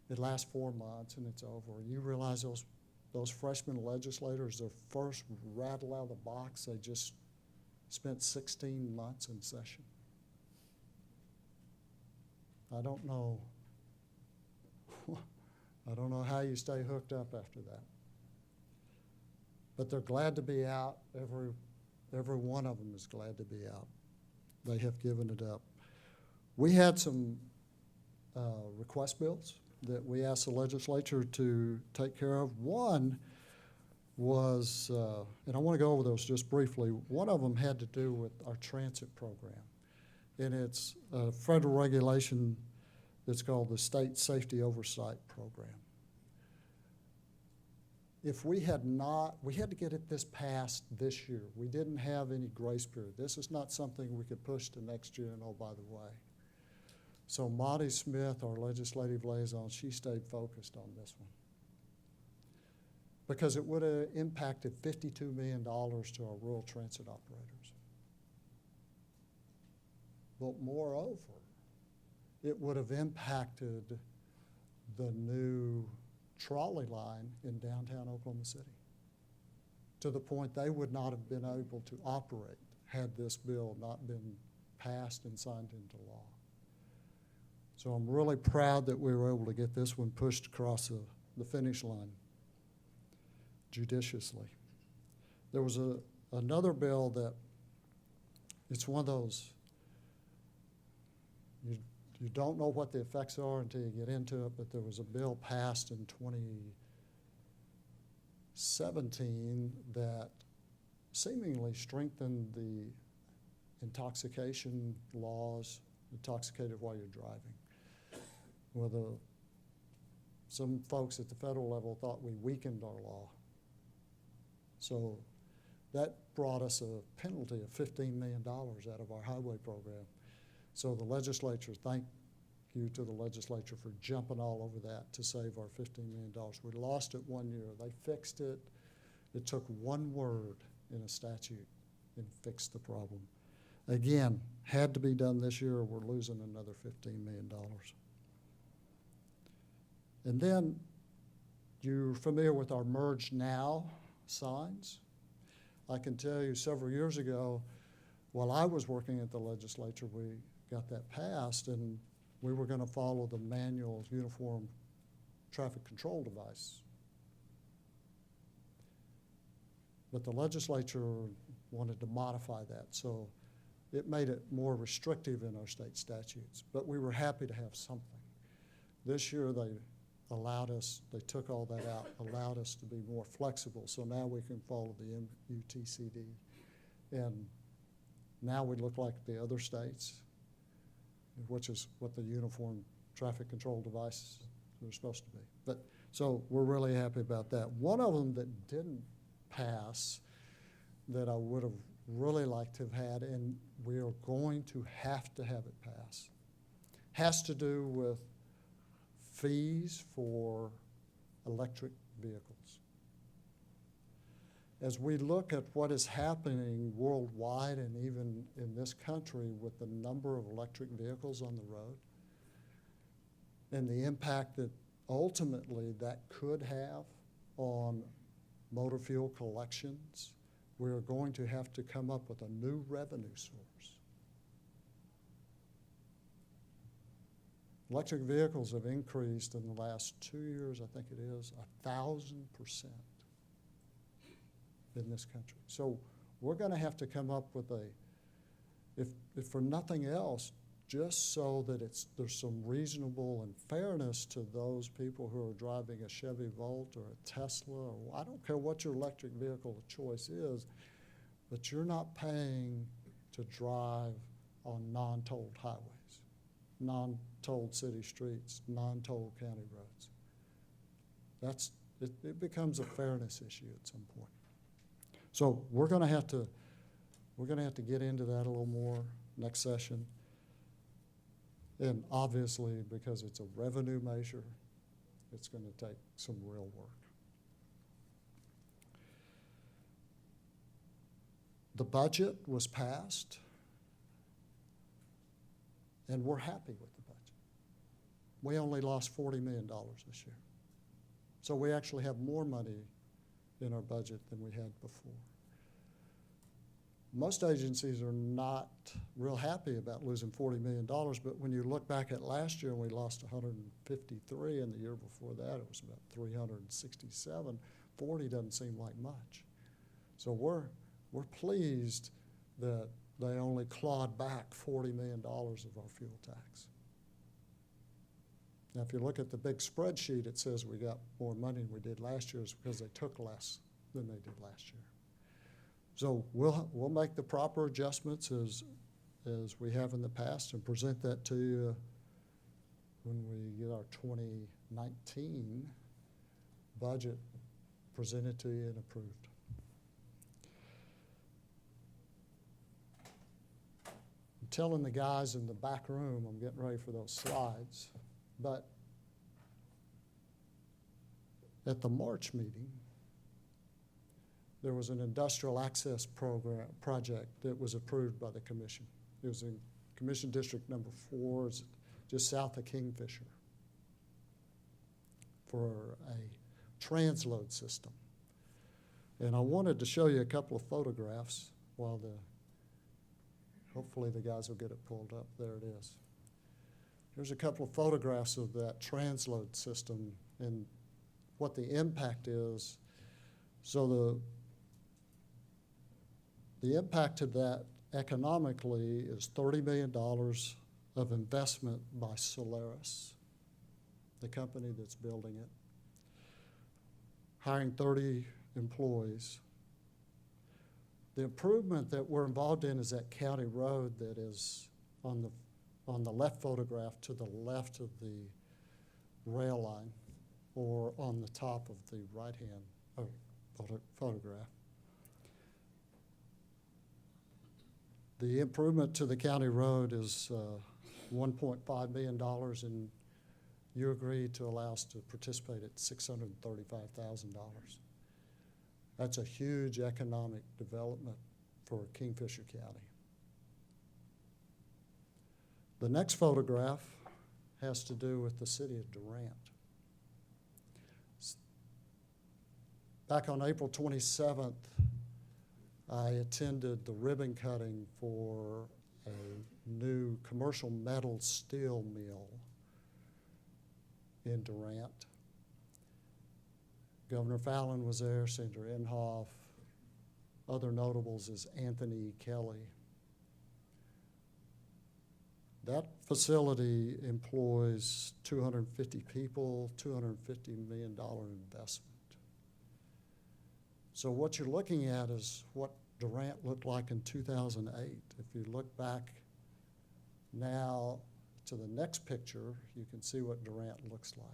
It lasts 4 months and it's over. And you realize those freshman legislators, their first rattle out of the box, they just spent 16 months in session. I don't know how you stay hooked up after that. But they're glad to be out. Every one of them is glad to be out. They have given it up. We had some request bills that we asked the legislature to take care of. One was, and I want to go over those just briefly, one of them had to do with our transit program. And it's a federal regulation that's called the State Safety Oversight Program. If we had to get this passed this year. We didn't have any grace period. This is not something we could push to next year and oh, by the way. So Monty Smith, our legislative liaison, she stayed focused on this one. Because it would have impacted $52 million to our rural transit operators. But moreover, it would have impacted the new trolley line in downtown Oklahoma City to the point they would not have been able to operate had this bill not been passed and signed into law. So I'm really proud that we were able to get this one pushed across the finish line judiciously. There was another bill that, it's one of those, you don't know what the effects are until you get into it, but there was a bill passed in 2017 that seemingly strengthened the intoxication laws, intoxicated while you're driving. Well, some folks at the federal level thought we weakened our law. So that brought us a penalty of $15 million out of our highway program. So the legislature, thank you to the legislature for jumping all over that to save our $15 million. We lost it 1 year. They fixed it. It took one word in a statute and fixed the problem. Again, had to be done this year or we're losing another $15 million. And then you're familiar with our Merge Now signs. I can tell you several years ago, while I was working at the legislature, we got that passed and we were going to follow the manual uniform traffic control device. But the legislature wanted to modify that, so it made it more restrictive in our state statutes. But we were happy to have something. This year allowed us, they took all that out, allowed us to be more flexible. So now we can follow the MUTCD. And now we look like the other states, which is what the uniform traffic control devices are supposed to be. But, so we're really happy about that. One of them that didn't pass that I would have really liked to have had, and we are going to have it pass, has to do with fees for electric vehicles. As we look at what is happening worldwide and even in this country with the number of electric vehicles on the road and the impact that ultimately that could have on motor fuel collections, we're going to have to come up with a new revenue source. Electric vehicles have increased in the last 2 years, I think it is, 1,000% in this country. So we're going to have to come up with a, if for nothing else, just so that there's some reasonable and fairness to those people who are driving a Chevy Volt or a Tesla, or I don't care what your electric vehicle of choice is, but you're not paying to drive on non-tolled highways, non-tolled city streets, non-tolled county roads. It becomes a fairness issue at some point. So we're going to have to get into that a little more next session. And obviously, because it's a revenue measure, it's going to take some real work. The budget was passed, and we're happy with the budget. We only lost $40 million this year. So we actually have more money in our budget than we had before. Most agencies are not real happy about losing $40 million, but when you look back at last year, we lost 153, and the year before that, it was about 367. 40 doesn't seem like much. So we're pleased that they only clawed back $40 million of our fuel tax. Now, if you look at the big spreadsheet, it says we got more money than we did last year. It's because they took less than they did last year. So we'll make the proper adjustments as we have in the past and present that to you when we get our 2019 budget presented to you and approved. I'm telling the guys in the back room I'm getting ready for those slides, but at the March meeting, there was an industrial access project that was approved by the commission. It was in Commission District number 4, just south of Kingfisher, for a transload system. And I wanted to show you a couple of photographs while hopefully the guys will get it pulled up. There it is. Here's a couple of photographs of that transload system and what the impact is. So the impact of that economically is $30 million of investment by Solaris, the company that's building it, hiring 30 employees. The improvement that we're involved in is that county road that is on the left photograph to the left of the rail line, or on the top of the right-hand photograph. The improvement to the county road is $1.5 million, and you agreed to allow us to participate at $635,000. That's a huge economic development for Kingfisher County. The next photograph has to do with the city of Durant. Back on April 27th, I attended the ribbon cutting for a new commercial metal steel mill in Durant. Governor Fallon was there, Senator Inhofe. Other notables is Anthony Kelly. That facility employs 250 people, $250 million investment. So what you're looking at is what Durant looked like in 2008. If you look back now to the next picture, you can see what Durant looks like.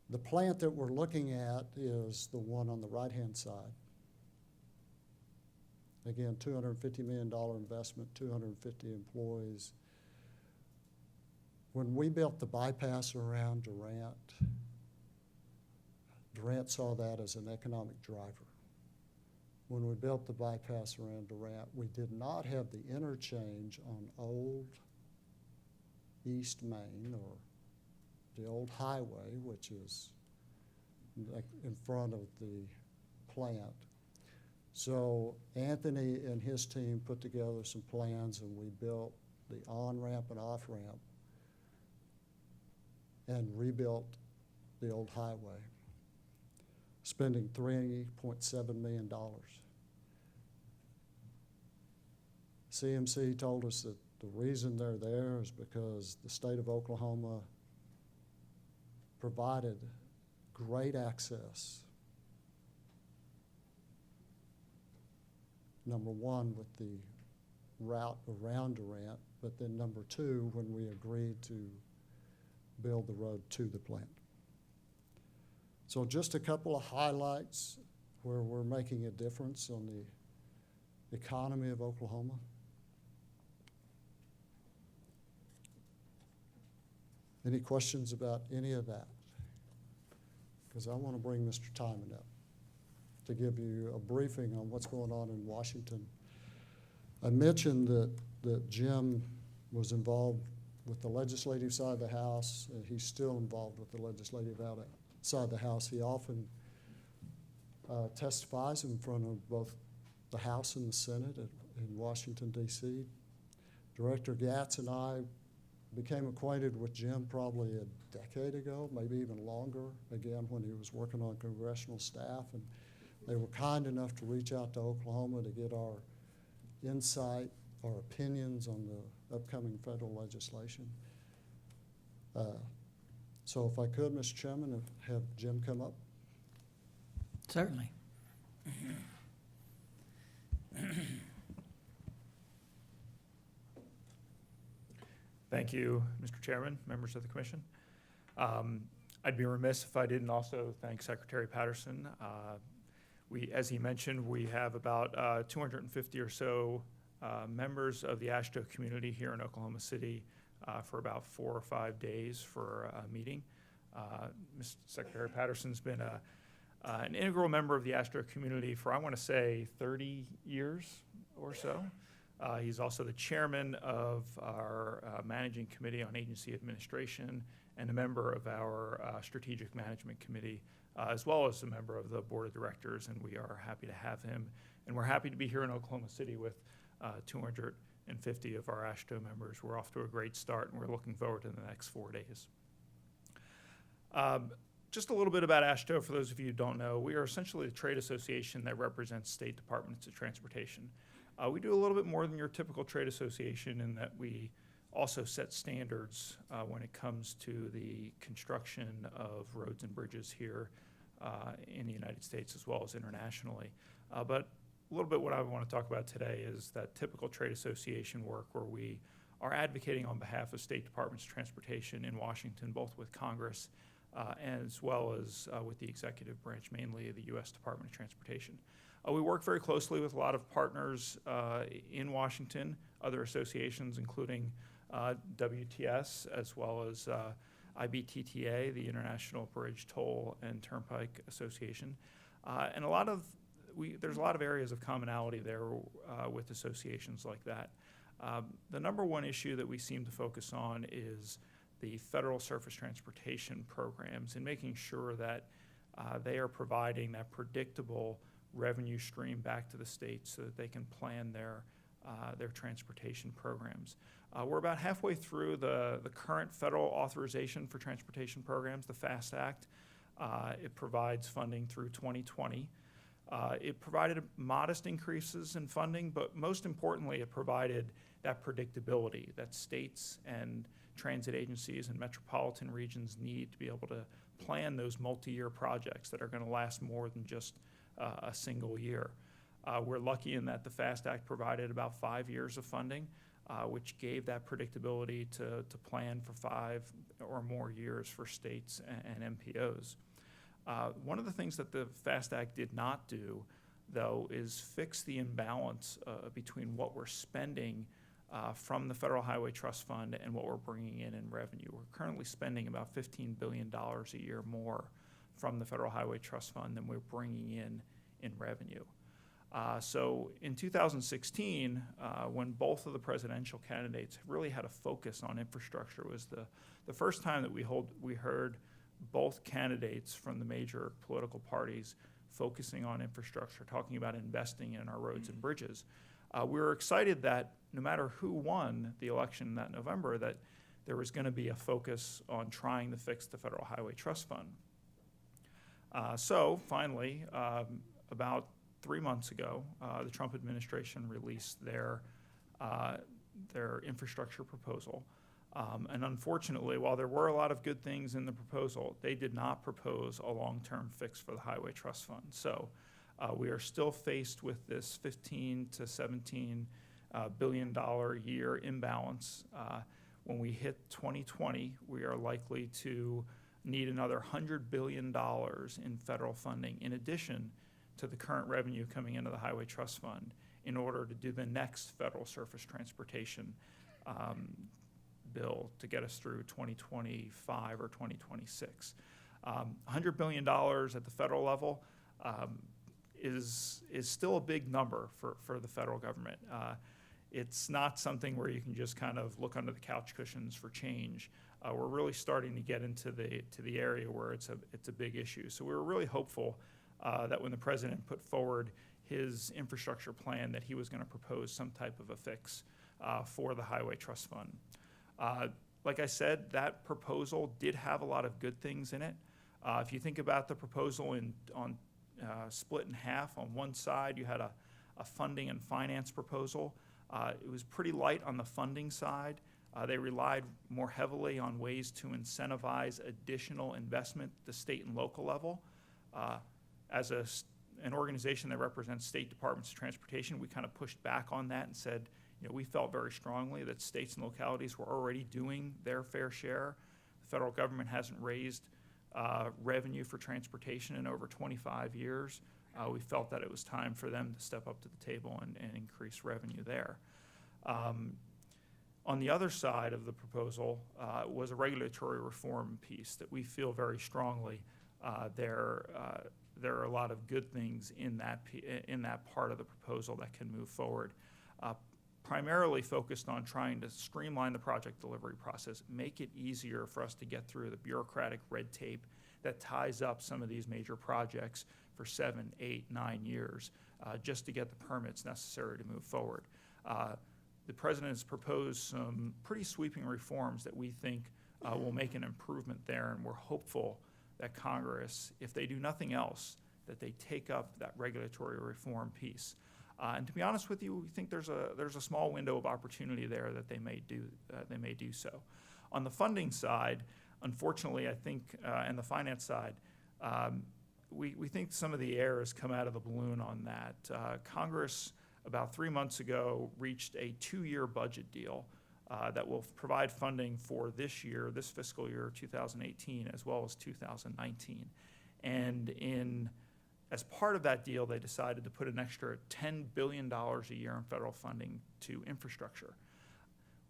The plant that we're looking at is the one on the right-hand side. Again, $250 million investment, 250 employees. When we built the bypass around Durant, Durant saw that as an economic driver. When we built the bypass around Durant, we did not have the interchange on Old East Main, or the old highway, which is like in front of the plant. So Anthony and his team put together some plans, and we built the on-ramp and off-ramp and rebuilt the old highway, spending $3.7 million. CMC told us that the reason they're there is because the state of Oklahoma provided great access, number one, with the route around Durant, but then number two, when we agreed to build the road to the plant. So just a couple of highlights where we're making a difference on the economy of Oklahoma. Any questions about any of that? Because I want to bring Mr. Tymon up to give you a briefing on what's going on in Washington. I mentioned that Jim was involved with the legislative side of the House. He's still involved with the legislative side of the House. He often testifies in front of both the House and the Senate in Washington, D.C. Director Gatz and I became acquainted with Jim probably a decade ago, maybe even longer, again, when he was working on congressional staff. And they were kind enough to reach out to Oklahoma to get our insight, our opinions on the upcoming federal legislation. So if I could, Mr. Chairman, have Jim come up. Certainly. Thank you, Mr. Chairman, members of the commission. I'd be remiss if I didn't also thank Secretary Patterson. As he mentioned, we have about 250 or so members of the AASHTO community here in Oklahoma City for about 4 or 5 days for a meeting. Mr. Secretary Patterson's been an integral member of the AASHTO community for, I want to say, 30 years or so. He's also the chairman of our managing committee on agency administration and a member of our strategic management committee, as well as a member of the board of directors, and we are happy to have him. And we're happy to be here in Oklahoma City with 250 of our AASHTO members. We're off to a great start, and we're looking forward to the next 4 days. Just a little bit about AASHTO, for those of you who don't know. We are essentially a trade association that represents state departments of transportation. We do a little bit more than your typical trade association in that we also set standards when it comes to the construction of roads and bridges here in the United States as well as internationally. But a little bit what I want to talk about today is that typical trade association work where we are advocating on behalf of state departments of transportation in Washington, both with Congress as well as with the executive branch, mainly the U.S. Department of Transportation. We work very closely with a lot of partners in Washington, other associations including WTS as well as IBTTA, the International Bridge, Toll, and Turnpike Association. And there's a lot of areas of commonality there with associations like that. The number one issue that we seem to focus on is the federal surface transportation programs and making sure that they are providing that predictable revenue stream back to the states so that they can plan their transportation programs. We're about halfway through the current federal authorization for transportation programs, the FAST Act. It provides funding through 2020. It provided modest increases in funding, but most importantly, it provided that predictability that states and transit agencies and metropolitan regions need to be able to plan those multi-year projects that are going to last more than just a single year. We're lucky in that the FAST Act provided about 5 years of funding, which gave that predictability to plan for 5 or more years for states and MPOs. One of the things that the FAST Act did not do, though, is fix the imbalance between what we're spending from the Federal Highway Trust Fund and what we're bringing in revenue. We're currently spending about $15 billion a year more from the Federal Highway Trust Fund than we're bringing in revenue. So in 2016, when both of the presidential candidates really had a focus on infrastructure, was the first time that we heard both candidates from the major political parties focusing on infrastructure, talking about investing in our roads and bridges. We were excited that no matter who won the election that November, that there was going to be a focus on trying to fix the Federal Highway Trust Fund. So finally, about 3 months ago, the Trump administration released their infrastructure proposal. And unfortunately, while there were a lot of good things in the proposal, they did not propose a long-term fix for the Highway Trust Fund. So we are still faced with this $15 to $17 billion year imbalance. When we hit 2020, we are likely to need another $100 billion in federal funding in addition to the current revenue coming into the Highway Trust Fund in order to do the next federal surface transportation bill to get us through 2025 or 2026. $100 billion at the federal level is still a big number for the federal government. It's not something where you can just kind of look under the couch cushions for change. We're really starting to get into the area where it's a big issue. So we were really hopeful that when the president put forward his infrastructure plan that he was going to propose some type of a fix for the Highway Trust Fund. Like I said, that proposal did have a lot of good things in it. If you think about the proposal split in half, on one side you had a funding and finance proposal. It was pretty light on the funding side. They relied more heavily on ways to incentivize additional investment at the state and local level. As an organization that represents state departments of transportation, we kind of pushed back on that and said, we felt very strongly that states and localities were already doing their fair share. The federal government hasn't raised revenue for transportation in over 25 years. We felt that it was time for them to step up to the table and increase revenue there. On the other side of the proposal was a regulatory reform piece that we feel very strongly there are a lot of good things in that part of the proposal that can move forward. Primarily focused on trying to streamline the project delivery process, make it easier for us to get through the bureaucratic red tape that ties up some of these major projects for 7, 8, 9 years, just to get the permits necessary to move forward. The president has proposed some pretty sweeping reforms that we think will make an improvement there, and we're hopeful that Congress, if they do nothing else, that they take up that regulatory reform piece. And to be honest with you, we think there's a small window of opportunity there that they may do so. On the funding side, unfortunately, I think, and the finance side, we think some of the air has come out of the balloon on that. Congress, about 3 months ago, reached a 2-year budget deal that will provide funding for this year, this fiscal year, 2018, as well as 2019. And as part of that deal, they decided to put an extra $10 billion a year in federal funding to infrastructure.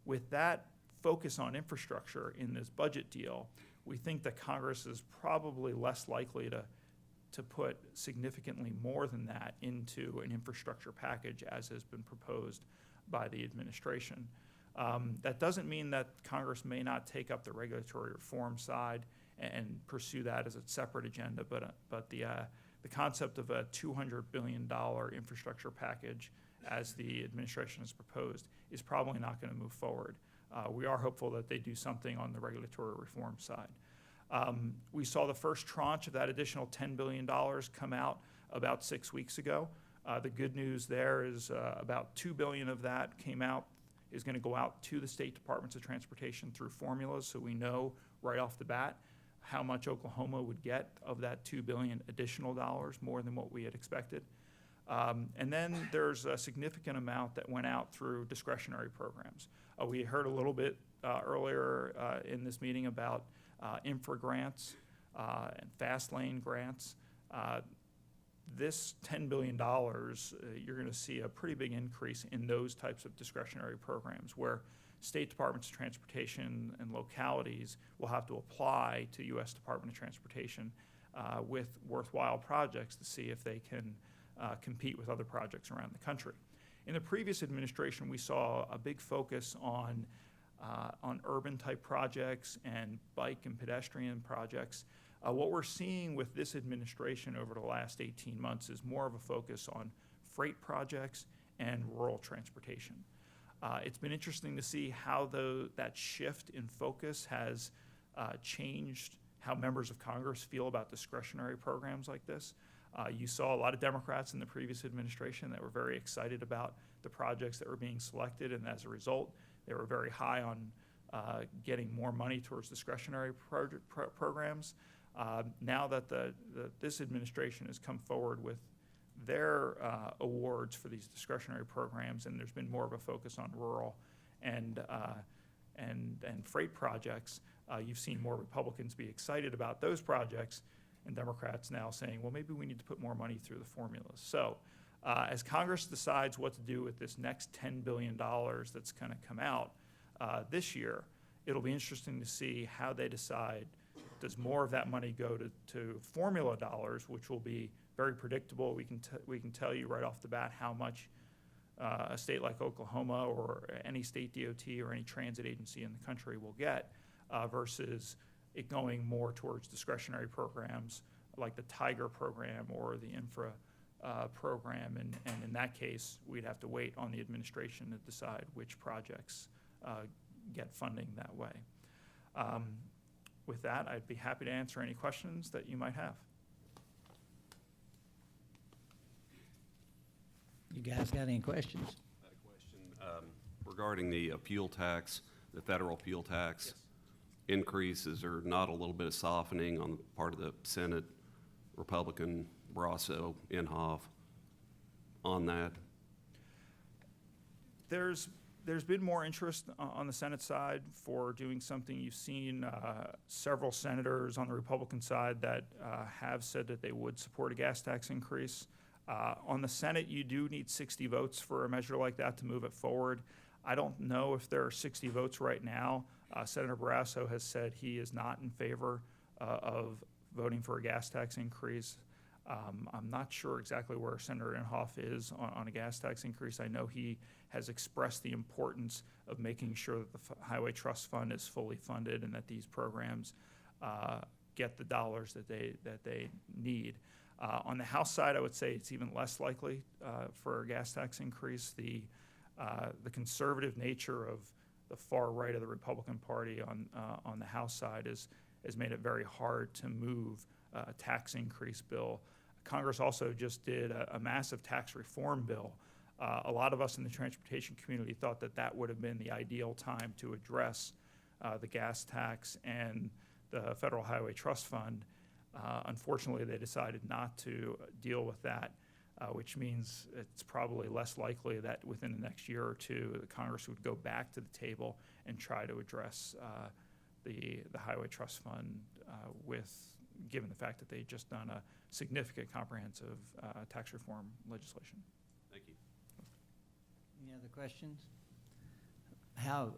With that focus on infrastructure in this budget deal, we think that Congress is probably less likely to put significantly more than that into an infrastructure package as has been proposed by the administration. That doesn't mean that Congress may not take up the regulatory reform side and pursue that as a separate agenda, but the concept of a $200 billion infrastructure package, as the administration has proposed, is probably not going to move forward. We are hopeful that they do something on the regulatory reform side. We saw the first tranche of that additional $10 billion come out about 6 weeks ago. The good news there is about $2 billion of that is going to go out to the state departments of transportation through formulas, so we know right off the bat how much Oklahoma would get of that $2 billion additional dollars, more than what we had expected. And then there's a significant amount that went out through discretionary programs. We heard a little bit earlier in this meeting about infra grants and fast lane grants. This $10 billion, you're going to see a pretty big increase in those types of discretionary programs where state departments of transportation and localities will have to apply to U.S. Department of Transportation with worthwhile projects to see if they can compete with other projects around the country. In the previous administration, we saw a big focus on urban type projects and bike and pedestrian projects. What we're seeing with this administration over the last 18 months is more of a focus on freight projects and rural transportation. It's been interesting to see how that shift in focus has changed how members of Congress feel about discretionary programs like this. You saw a lot of Democrats in the previous administration that were very excited about the projects that were being selected, and as a result, they were very high on getting more money towards discretionary programs. Now that this administration has come forward with their awards for these discretionary programs, and there's been more of a focus on rural and freight projects, you've seen more Republicans be excited about those projects, and Democrats now saying, well, maybe we need to put more money through the formulas. So as Congress decides what to do with this next $10 billion that's going to come out this year, it'll be interesting to see how they decide. Does more of that money go to formula dollars, which will be very predictable? We can tell you right off the bat how much a state like Oklahoma or any state DOT or any transit agency in the country will get, versus it going more towards discretionary programs like the Tiger program or the infra program. And in that case, we'd have to wait on the administration to decide which projects get funding that way. With that, I'd be happy to answer any questions that you might have. You guys got any questions? I had a question regarding the appeal tax, the federal appeal tax increase. Is there not a little bit of softening on the part of the Senate Republican, Brasso, Inhofe on that? There's been more interest on the Senate side for doing something. You've seen several senators on the Republican side that have said that they would support a gas tax increase. On the Senate, you do need 60 votes for a measure like that to move it forward. I don't know if there are 60 votes right now. Senator Brasso has said he is not in favor of voting for a gas tax increase. I'm not sure exactly where Senator Inhofe is on a gas tax increase. I know he has expressed the importance of making sure that the Highway Trust Fund is fully funded and that these programs get the dollars that they need. On the House side, I would say it's even less likely for a gas tax increase. The conservative nature of the far right of the Republican Party on the House side has made it very hard to move a tax increase bill. Congress also just did a massive tax reform bill. A lot of us in the transportation community thought that would have been the ideal time to address the gas tax and the Federal Highway Trust Fund. Unfortunately, they decided not to deal with that, which means it's probably less likely that within the next year or two, the Congress would go back to the table and try to address the Highway Trust Fund given the fact that they've just done a significant comprehensive tax reform legislation. Thank you. Any other questions? How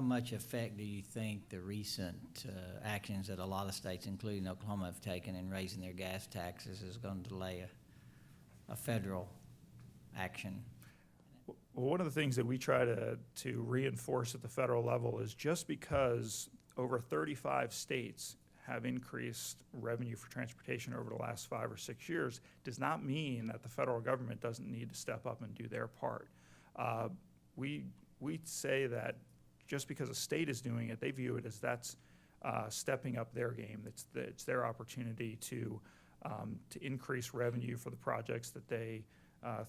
much effect do you think the recent actions that a lot of states, including Oklahoma, have taken in raising their gas taxes is going to delay a federal action? Well, one of the things that we try to reinforce at the federal level is just because over 35 states have increased revenue for transportation over the last 5 or 6 years does not mean that the federal government doesn't need to step up and do their part. We say that just because a state is doing it, they view it as that's stepping up their game. It's their opportunity to to increase revenue for the projects that they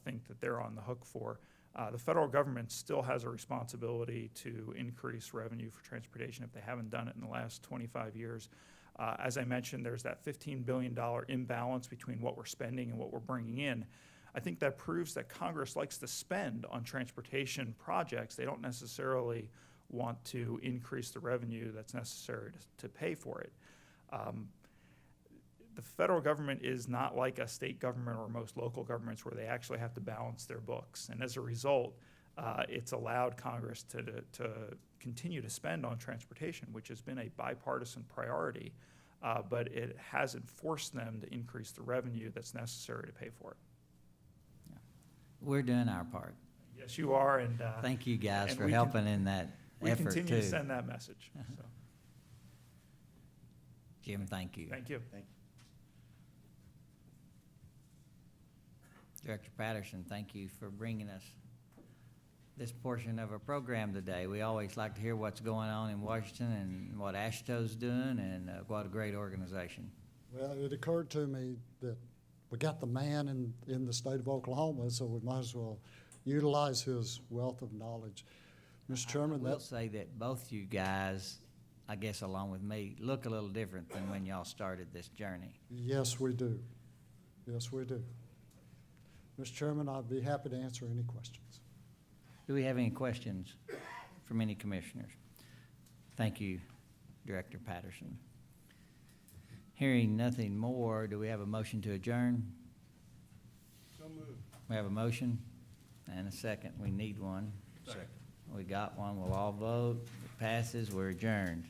think that they're on the hook for. The federal government still has a responsibility to increase revenue for transportation if they haven't done it in the last 25 years. As I mentioned, there's that $15 billion imbalance between what we're spending and what we're bringing in. I think that proves that Congress likes to spend on transportation projects. They don't necessarily want to increase the revenue that's necessary to pay for it. The federal government is not like a state government or most local governments where they actually have to balance their books. And as a result, it's allowed Congress to continue to spend on transportation, which has been a bipartisan priority, but it hasn't forced them to increase the revenue that's necessary to pay for it. We're doing our part. Yes, you are, and Thank you guys and for we helping in that we effort continue too. to send that message. So, Jim, thank you. thank you. Director Patterson, thank you for bringing us this portion of our program today. We always like to hear what's going on in Washington and what AASHTO's doing, and what a great organization. Well, it occurred to me that we got the man in the state of Oklahoma, so we might as well utilize his wealth of knowledge. Mr. Chairman, I will that's, say that both you guys, I guess along with me, look a little different than when y'all started this journey. yes, we do. Yes, we do. Mr. Chairman, I'd be happy to answer any questions. Do we have any questions from any commissioners? Thank you, Director Patterson. Hearing nothing more, do we have a motion to adjourn? So moved. We have a motion and a second. We need one. Second. We got one. We'll all vote. It passes. We're adjourned.